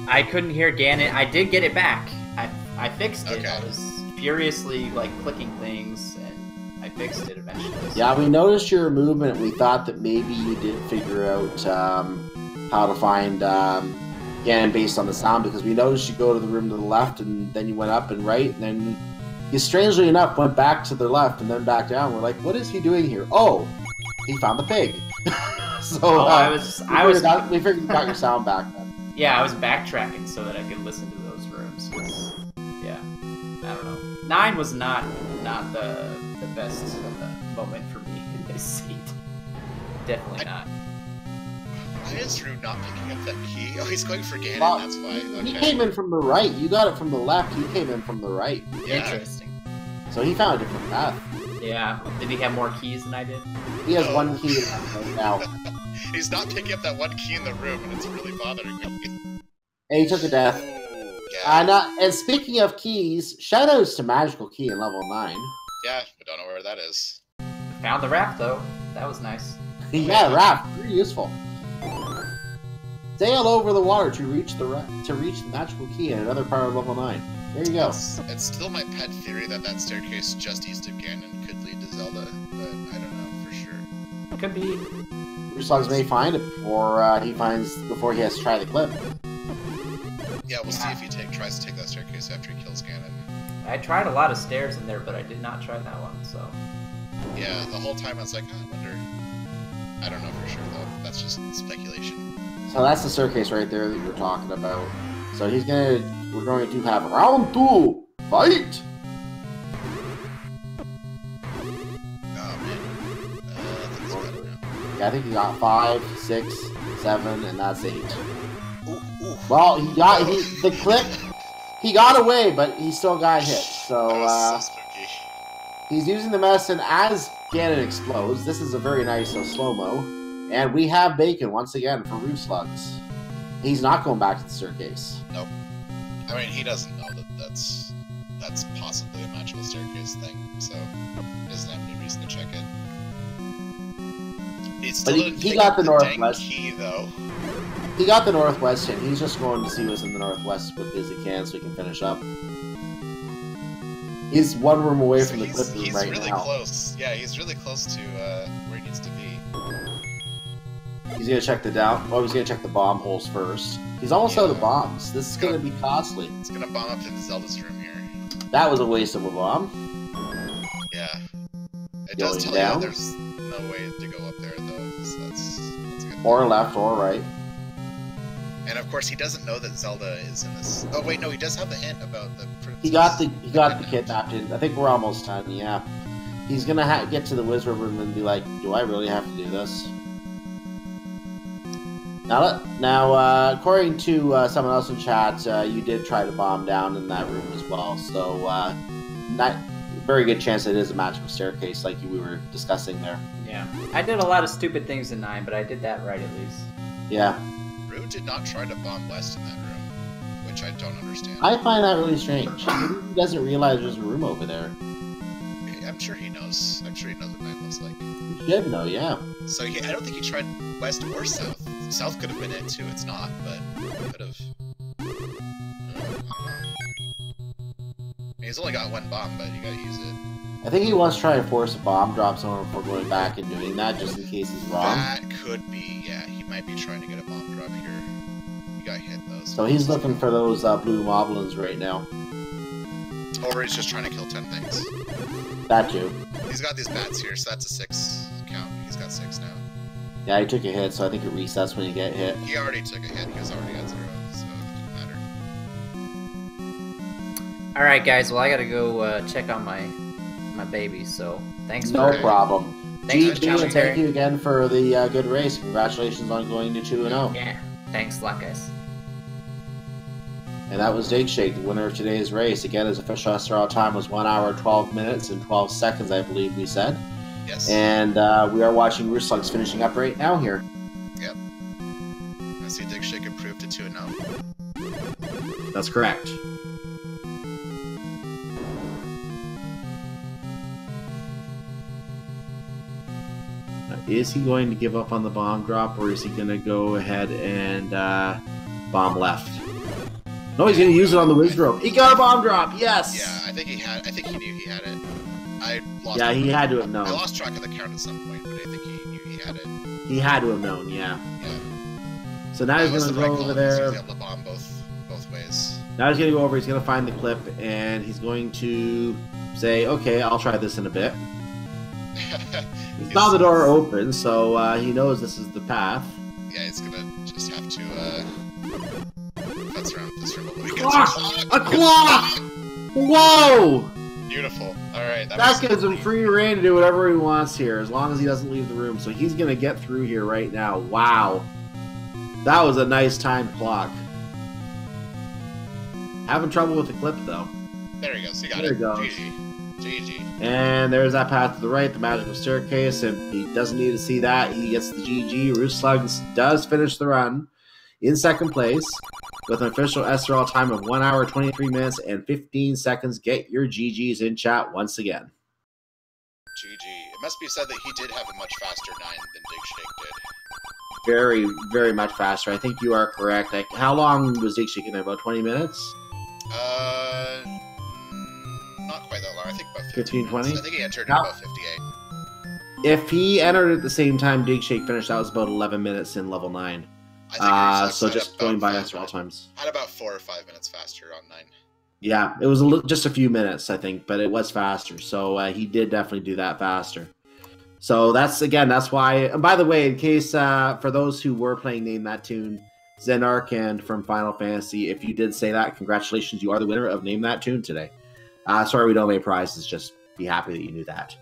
I couldn't hear Ganon. I did get it back. I fixed it. Okay. I was furiously like clicking things, and I fixed it eventually. Yeah, we noticed your movement. We thought that maybe you did figure out how to find Ganon based on the sound, because we noticed you go to the room to the left, and then you went up and right, and then you strangely enough went back to the left and then back down. We're like, what is he doing here? Oh, he found the pig. So we figured you got your sound back then. Yeah, I was backtracking so that I could listen to those rooms. Yeah, I don't know. 9 was not the best moment for me in this seat. Definitely not. Why is Rue not picking up that key? Oh, he's going for Ganon, Well, that's why. Okay. He came in from the right. You got it from the left. He came in from the right. Yeah. Interesting. So he found a different path. Yeah. Did he have more keys than I did? He has one key right now. He's not picking up that one key in the room, and it's really bothering me. And he took a death. Yeah. And speaking of keys, shoutouts to Magical Key in level 9. Yeah, I don't know where that is. Found the raft though. That was nice. Yeah, raft, very useful. Sail over the water to reach the magical key in another part of level 9. There you go. It's still my pet theory that staircase just east of Ganon could lead to Zelda, but I don't know for sure. Could be. rooslugs may find it before he has to try the clip. Yeah, we'll see if he tries to take that staircase after he kills Ganon. I tried a lot of stairs in there, but I did not try that one. So. Yeah, the whole time I was like, oh, I wonder. I don't know for sure though. That's just speculation. So that's the staircase right there that you were talking about. So we're going to have round 2, fight! Oh man. I think it's better now. Yeah, I think you got 5, 6, 7, and that's 8. Well, the clip. He got away, but he still got hit. So, so spooky. He's using the medicine as Ganon explodes. This is a very nice slow-mo. And we have Bacon once again for rooslugs. He's not going back to the staircase. Nope. I mean, he doesn't know that that's possibly a magical staircase thing, so he doesn't have any reason to check it. He got the northwest key, though. He got the northwest hint. He's just going to see what's in the northwest as quickly as he can so he can finish up. He's one room away from the clip room right now. He's really close. Yeah, he's really close to where he needs to be. He's going to check the he's going to check the bomb holes first. He's almost out of bombs. This is going to be costly. It's going to bomb up into Zelda's room here. That was a waste of a bomb. Yeah. It does tell you there's no way to go up there, though. So that's a good or left or right. And of course, he doesn't know that Zelda is in this. Oh wait, no, he does have the hint about the princess. He got the kidnapped. I think we're almost done. Yeah, he's gonna get to the wizard room and be like, "Do I really have to do this?" Now, according to someone else in chat, you did try to bomb down in that room as well. So, not very good chance it is a magical staircase, like we were discussing there. Yeah, I did a lot of stupid things in 9, but I did that right at least. Yeah. Did not try to bomb west in that room, which I don't understand. I find that really strange. He doesn't realize there's a room over there. I'm sure he knows. I'm sure he knows what that looks like. He should know, yeah. So I don't think he tried west or south. South could have been it too. It's not, but could have. I mean, he's only got one bomb, but you gotta use it. I think he wants to try and force a bomb drop somewhere before going back and doing that, just in case he's wrong. That could be, yeah. He might be trying to get a bomb drop here. You got hit those. So he's looking for those blue moblins right now. Or he's just trying to kill 10 things. That too. He's got these bats here, so that's a 6 count. He's got 6 now. Yeah, he took a hit, so I think it resets when you get hit. He already took a hit. He was already at 0, so it didn't matter. Alright, guys. Well, I gotta go check on my baby, so thanks for... No problem. Thanks GG, and thank you again for the good race. Congratulations on going to 2-0. Yeah, thanks a lot, guys. And that was digshake, the winner of today's race. Again, his official SRL time was 1 hour, 12 minutes, and 12 seconds, I believe we said. Yes. And we are watching rooslugs finishing up right now here. Yep. I see digshake improved to 2-0. That's correct. Is he going to give up on the bomb drop, or is he going to go ahead and bomb left? No, he's going to use it on the wizard rope. He got a bomb drop. Yes. Yeah, I think he knew he had it. Yeah, he had to have known. I lost track of the count at some point, but I think he knew he had it. He had to have known. Yeah. Yeah. So now he's going to go over there. He's able to bomb both ways. Now he's going to go over. He's going to find the clip, and he's going to say, "Okay, I'll try this in a bit." He saw the door open, so he knows this is the path. Yeah, he's gonna just have to futz around with this for a little bit. A clock! Whoa! Beautiful. Alright, that gives him free reign to do whatever he wants here, as long as he doesn't leave the room. So he's gonna get through here right now. Wow. That was a nice timed clock. Having trouble with the clip, though. There he goes. He got it. There he goes. GG. And there's that path to the right, the magical staircase, and he doesn't need to see that. He gets the GG. rooslugs does finish the run in second place with an official SRL time of 1 hour, 23 minutes, and 15 seconds. Get your GGs in chat once again. GG. It must be said that he did have a much faster 9 than digshake did. Very, very much faster. I think you are correct. How long was digshake in there? About 20 minutes? Not quite that long. I think about 15, 20? I think he entered at about 58. If he entered at the same time digshake finished, that was about 11 minutes in level 9. So just going by SRL times. Had about 4 or 5 minutes faster on 9. Yeah, it was just a few minutes, I think, but it was faster. So he did definitely do that faster. So that's why. And by the way, in case for those who were playing Name That Tune, Zenark and from Final Fantasy, if you did say that, congratulations, you are the winner of Name That Tune today. Sorry we don't make prizes, just be happy that you knew that.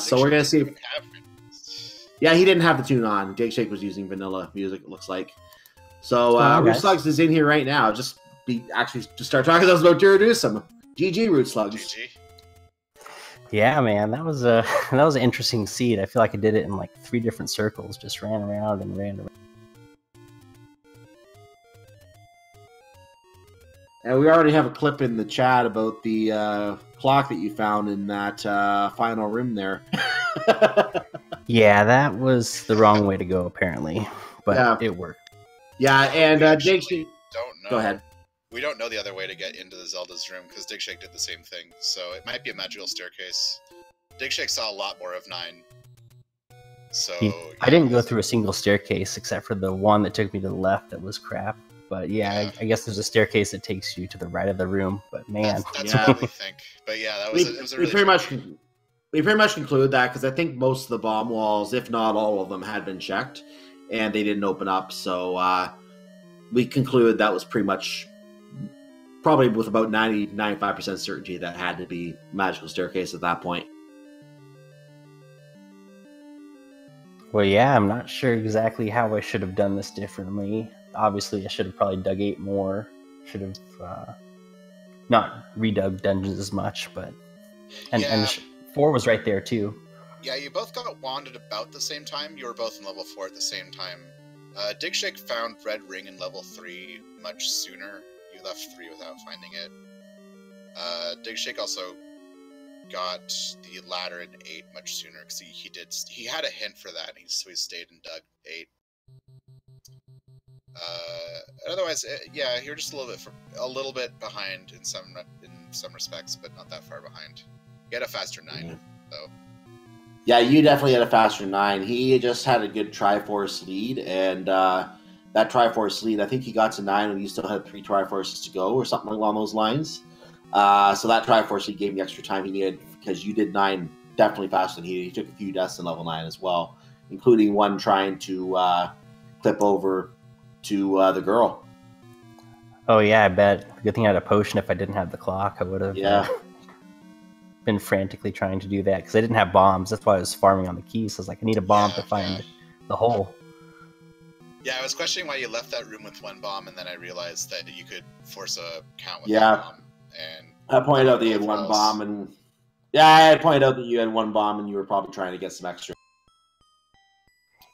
So we're going to see if... Yeah, he didn't have the tune on. digshake was using vanilla music, it looks like. So rooslugs is in here right now. Just start talking to us about to introduce him. GG rooslugs. GG. Yeah, man, that was an interesting seed. I feel like I did it in like 3 different circles, just ran around and ran around. And we already have a clip in the chat about the clock that you found in that final room there. Yeah, that was the wrong way to go, apparently, but it worked. Yeah, and Digshake don't know. Go ahead. We don't know the other way to get into the Zelda's room because Digshake did the same thing, so it might be a magical staircase. Digshake saw a lot more of 9. So I didn't go through a single staircase except for the one that took me to the left that was crap. But yeah. I guess there's a staircase that takes you to the right of the room. But man, that's what we think. But yeah, that was it was a really we pretty much conclude that because I think most of the bomb walls, if not all of them, had been checked and they didn't open up. So we concluded that was pretty much probably with about 95% certainty that had to be magical staircase at that point. Well, yeah, I'm not sure exactly how I should have done this differently. Obviously, I should have probably dug 8 more. Should have not redug dungeons as much, but and 4 was right there too. Yeah, you both got wanded about the same time. You were both in level 4 at the same time. Digshake found Red Ring in level 3 much sooner. You left 3 without finding it. Digshake also got the ladder in 8 much sooner because he had a hint for that, so he stayed and dug 8. Otherwise, yeah, you're just a little bit behind in some respects, but not that far behind. You had a faster 9, though. Yeah, you definitely had a faster 9. He just had a good Triforce lead, and that Triforce lead, I think he got to 9 when you still had 3 Triforces to go, or something along those lines. So that Triforce lead gave him the extra time he needed, because you did 9 definitely faster than he did. He took a few deaths in level 9 as well, including one trying to clip over to the girl. Oh yeah, I bet. Good thing I had a potion. If I didn't have the clock, I would have been frantically trying to do that, because I didn't have bombs. That's why I was farming on the keys. So I was like, I need a bomb to find the hole. Yeah, I was questioning why you left that room with 1 bomb, and then I realized that you could force a count with that bomb. And I pointed out that you had 1 bomb, and I pointed out that you had 1 bomb, and you were probably trying to get some extra.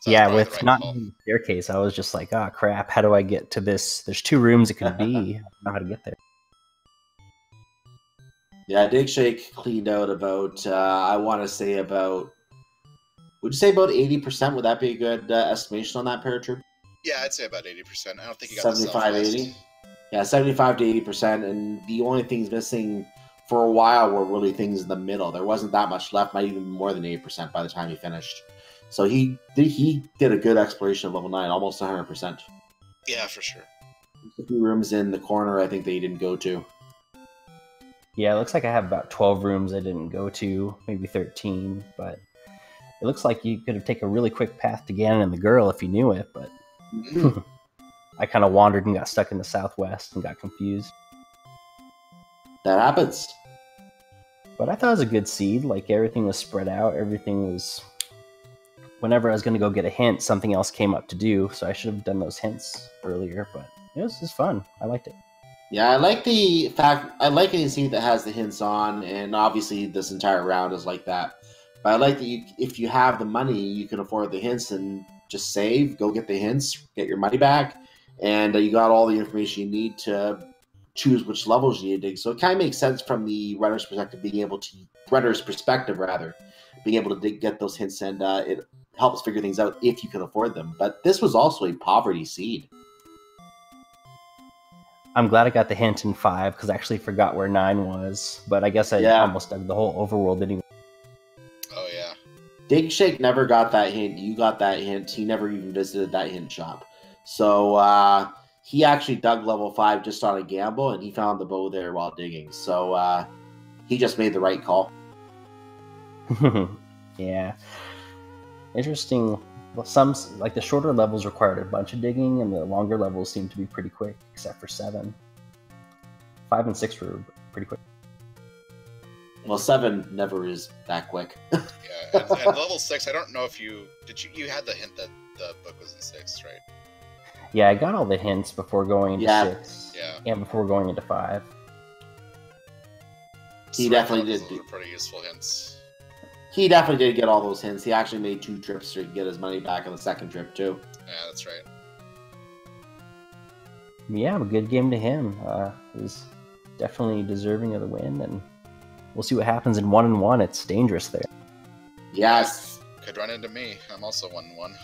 So yeah, with not the staircase, I was just like, oh crap, how do I get to this? There's 2 rooms it could be. I don't know how to get there. Yeah, Digshake cleaned out about, I want to say about, would you say about 80%? Would that be a good estimation on that paratroop? Yeah, I'd say about 80%. I don't think you got 75, 80. Yeah, 75 to 80%, and the only things missing for a while were really things in the middle. There wasn't that much left, might even more than 80% by the time he finished. So he did a good exploration of level 9, almost 100%. Yeah, for sure. A few rooms in the corner, I think, that he didn't go to. Yeah, it looks like I have about 12 rooms I didn't go to, maybe 13, but it looks like you could have taken a really quick path to Ganon and the girl if you knew it, but I kind of wandered and got stuck in the southwest and got confused. That happens. But I thought it was a good seed. Like, everything was spread out. Everything was... Whenever I was going to go get a hint, something else came up to do, so I should have done those hints earlier, but it was just fun. I liked it. Yeah, I like the fact... I like any seed that has the hints on, and obviously this entire round is like that. But I like that if you have the money, you can afford the hints and just save, go get the hints, get your money back, and you got all the information you need to choose which levels you need to dig. So it kind of makes sense from the runner's perspective, being able to get those hints, and it helps figure things out if you can afford them. But this was also a poverty seed. I'm glad I got the hint in 5, because I actually forgot where 9 was, but I guess I almost dug the whole overworld anyway. Oh yeah. Digshake never got that hint. You got that hint. He never even visited that hint shop. So he actually dug level 5 just on a gamble, and he found the bow there while digging. So he just made the right call. Yeah. Interesting. Well, some, like the shorter levels required a bunch of digging, and the longer levels seemed to be pretty quick, except for 7. 5 and 6 were pretty quick. Well, 7 never is that quick. Yeah, and level 6, I don't know if you had the hint that the book was in 6, right? Yeah, I got all the hints before going into 6. Yeah. And before going into 5. He definitely did. Those were pretty useful hints. He definitely did get all those hints. He actually made 2 trips to get his money back on the second trip, too. Yeah, that's right. Yeah, a good game to him. He's definitely deserving of the win, and we'll see what happens in 1-1. It's dangerous there. Yes. Could run into me. I'm also 1-1.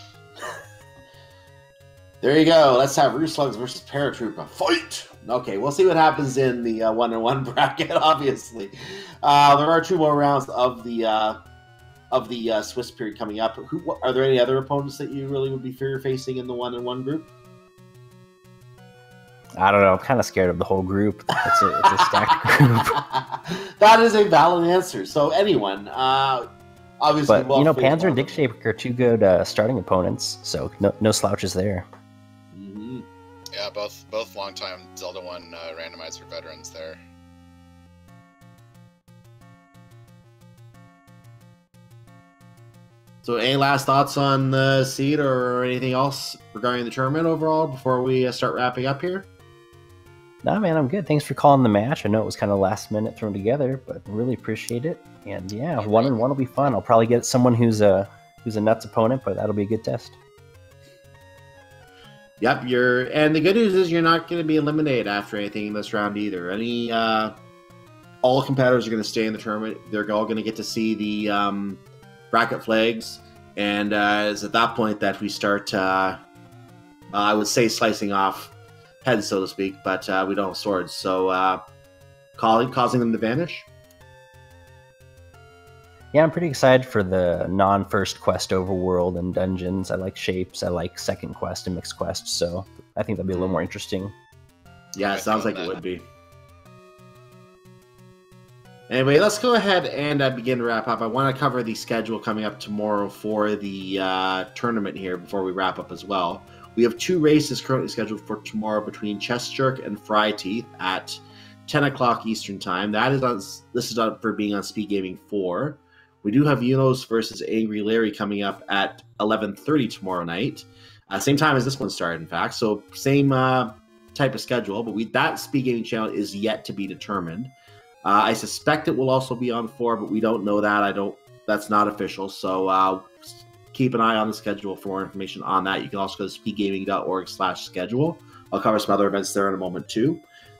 There you go. Let's have rooslugs versus paratrooper. Fight! Okay, we'll see what happens in the 1-1 bracket, obviously. There are 2 more rounds of the Swiss period coming up. Are there any other opponents that you really would be fear-facing in the 1-1 group? I don't know. I'm kind of scared of the whole group. It's a stacked group. That is a valid answer. So anyone, obviously. But Panzer and digshake are 2 good starting opponents, so no slouches there. Mm-hmm. Yeah, both longtime Zelda 1 randomizer veterans there. So any last thoughts on the seed or anything else regarding the tournament overall before we start wrapping up here? Nah, man, I'm good. Thanks for calling the match. I know it was kind of last minute thrown together, but really appreciate it. And yeah, 1-1 will be fun. I'll probably get someone who's a nuts opponent, but that'll be a good test. Yep, and the good news is you're not going to be eliminated after anything in this round either. All competitors are going to stay in the tournament. They're all going to get to see the bracket flags, and it's at that point that we start, I would say, slicing off heads, so to speak, but we don't have swords, so causing them to vanish. Yeah, I'm pretty excited for the non-first quest overworld and dungeons. I like shapes. I like second quest and mixed quest, so I think that'll be a little more interesting. Yeah, it sounds like it would be. Anyway, let's go ahead and begin to wrap up. I want to cover the schedule coming up tomorrow for the tournament here before we wrap up as well. We have 2 races currently scheduled for tomorrow between Chest Jerk and Fry Teeth at 10 o'clock Eastern Time. That is listed up for being on Speed Gaming 4. We do have Unos versus Angry Larry coming up at 11:30 tomorrow night. Same time as this one started, in fact. So same type of schedule, but that Speed Gaming channel is yet to be determined. I suspect it will also be on 4, but we don't know that. That's not official. So keep an eye on the schedule for more information on that. You can also go to speedgaming.org/schedule. I'll cover some other events there in a moment too.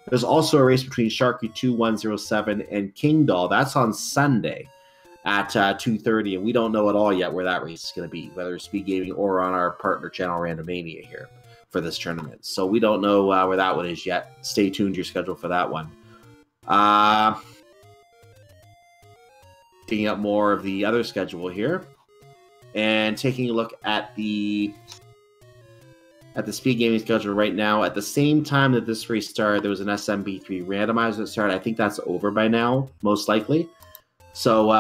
There's also a race between Sharky 2107 and King Doll. That's on Sunday at 2:30, and we don't know at all yet where that race is going to be, whether it's Speed Gaming or on our partner channel Randomania here for this tournament. So we don't know where that one is yet. Stay tuned to your schedule for that one. Digging up more of the other schedule here and taking a look at the Speed Gaming schedule right now. At the same time that this race started, there was an SMB3 randomizer that started. I think that's over by now, most likely. So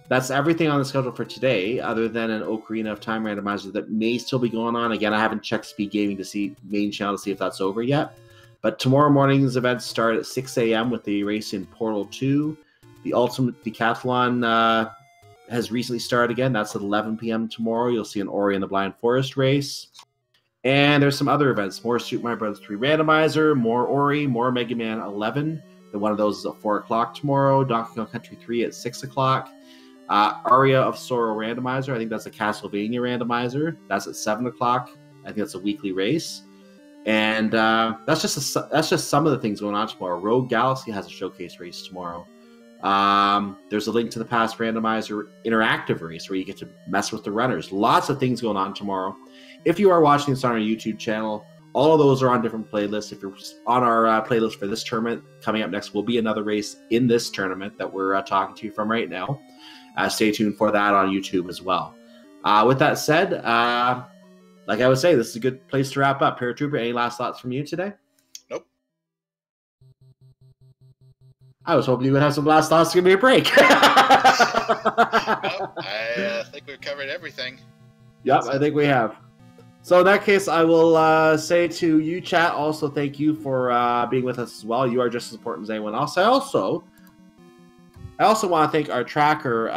that's everything on the schedule for today, other than an Ocarina of Time randomizer that may still be going on. Again, I haven't checked Speed Gaming main channel to see if that's over yet. But tomorrow morning's events start at 6 a.m. with the race in Portal 2. The Ultimate Decathlon has recently started again. That's at 11 p.m. tomorrow. You'll see an Ori and the Blind Forest race. And there's some other events. More Super Mario Bros. 3 Randomizer, more Ori, more Mega Man 11. One of those is at 4 o'clock tomorrow. Donkey Kong Country 3 at 6 o'clock. Aria of Sorrow Randomizer. I think that's a Castlevania randomizer. That's at 7 o'clock. I think that's a weekly race. And that's just some of the things going on tomorrow. Rogue Galaxy has a showcase race tomorrow. There's a Link to the Past randomizer interactive race where you get to mess with the runners. Lots of things going on tomorrow. If you are watching this on our YouTube channel, all of those are on different playlists. If you're on our playlist for this tournament, coming up next will be another race in this tournament that we're talking to you from right now. Stay tuned for that on YouTube as well. With that said, like I would say, this is a good place to wrap up. Paratrooper, any last thoughts from you today? Nope. I was hoping you would have some last thoughts to give me a break. Nope. I think we've covered everything. Yep, I think we have. So in that case, I will say to you, chat, also thank you for being with us as well. You are just as important as anyone else. I also want to thank our tracker,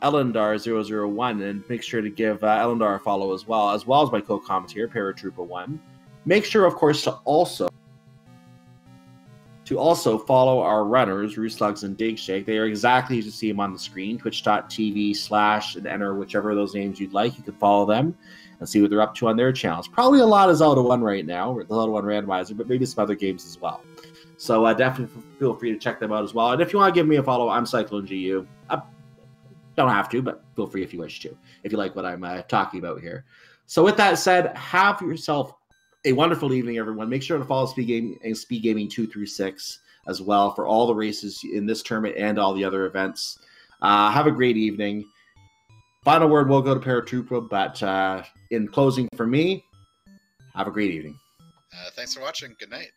Elendar001, and make sure to give Elendar a follow as well as my co-commentator, Paratrooper1. Make sure, of course, to also follow our runners, rooslugs and digshake. They are exactly as you see them on the screen, twitch.tv/ and enter whichever of those names you'd like. You can follow them and see what they're up to on their channels. Probably a lot of Zelda 1 right now, or the Zelda 1 Randomizer, but maybe some other games as well. So definitely feel free to check them out as well. And if you want to give me a follow, I'm CycloneGU. Don't have to, but feel free if you wish to, if you like what I'm talking about here. So with that said, have yourself a wonderful evening, everyone. Make sure to follow Speed Gaming 2 through 6 as well for all the races in this tournament and all the other events. Have a great evening. Final word will go to Paratroopa, but in closing for me, have a great evening. Thanks for watching. Good night.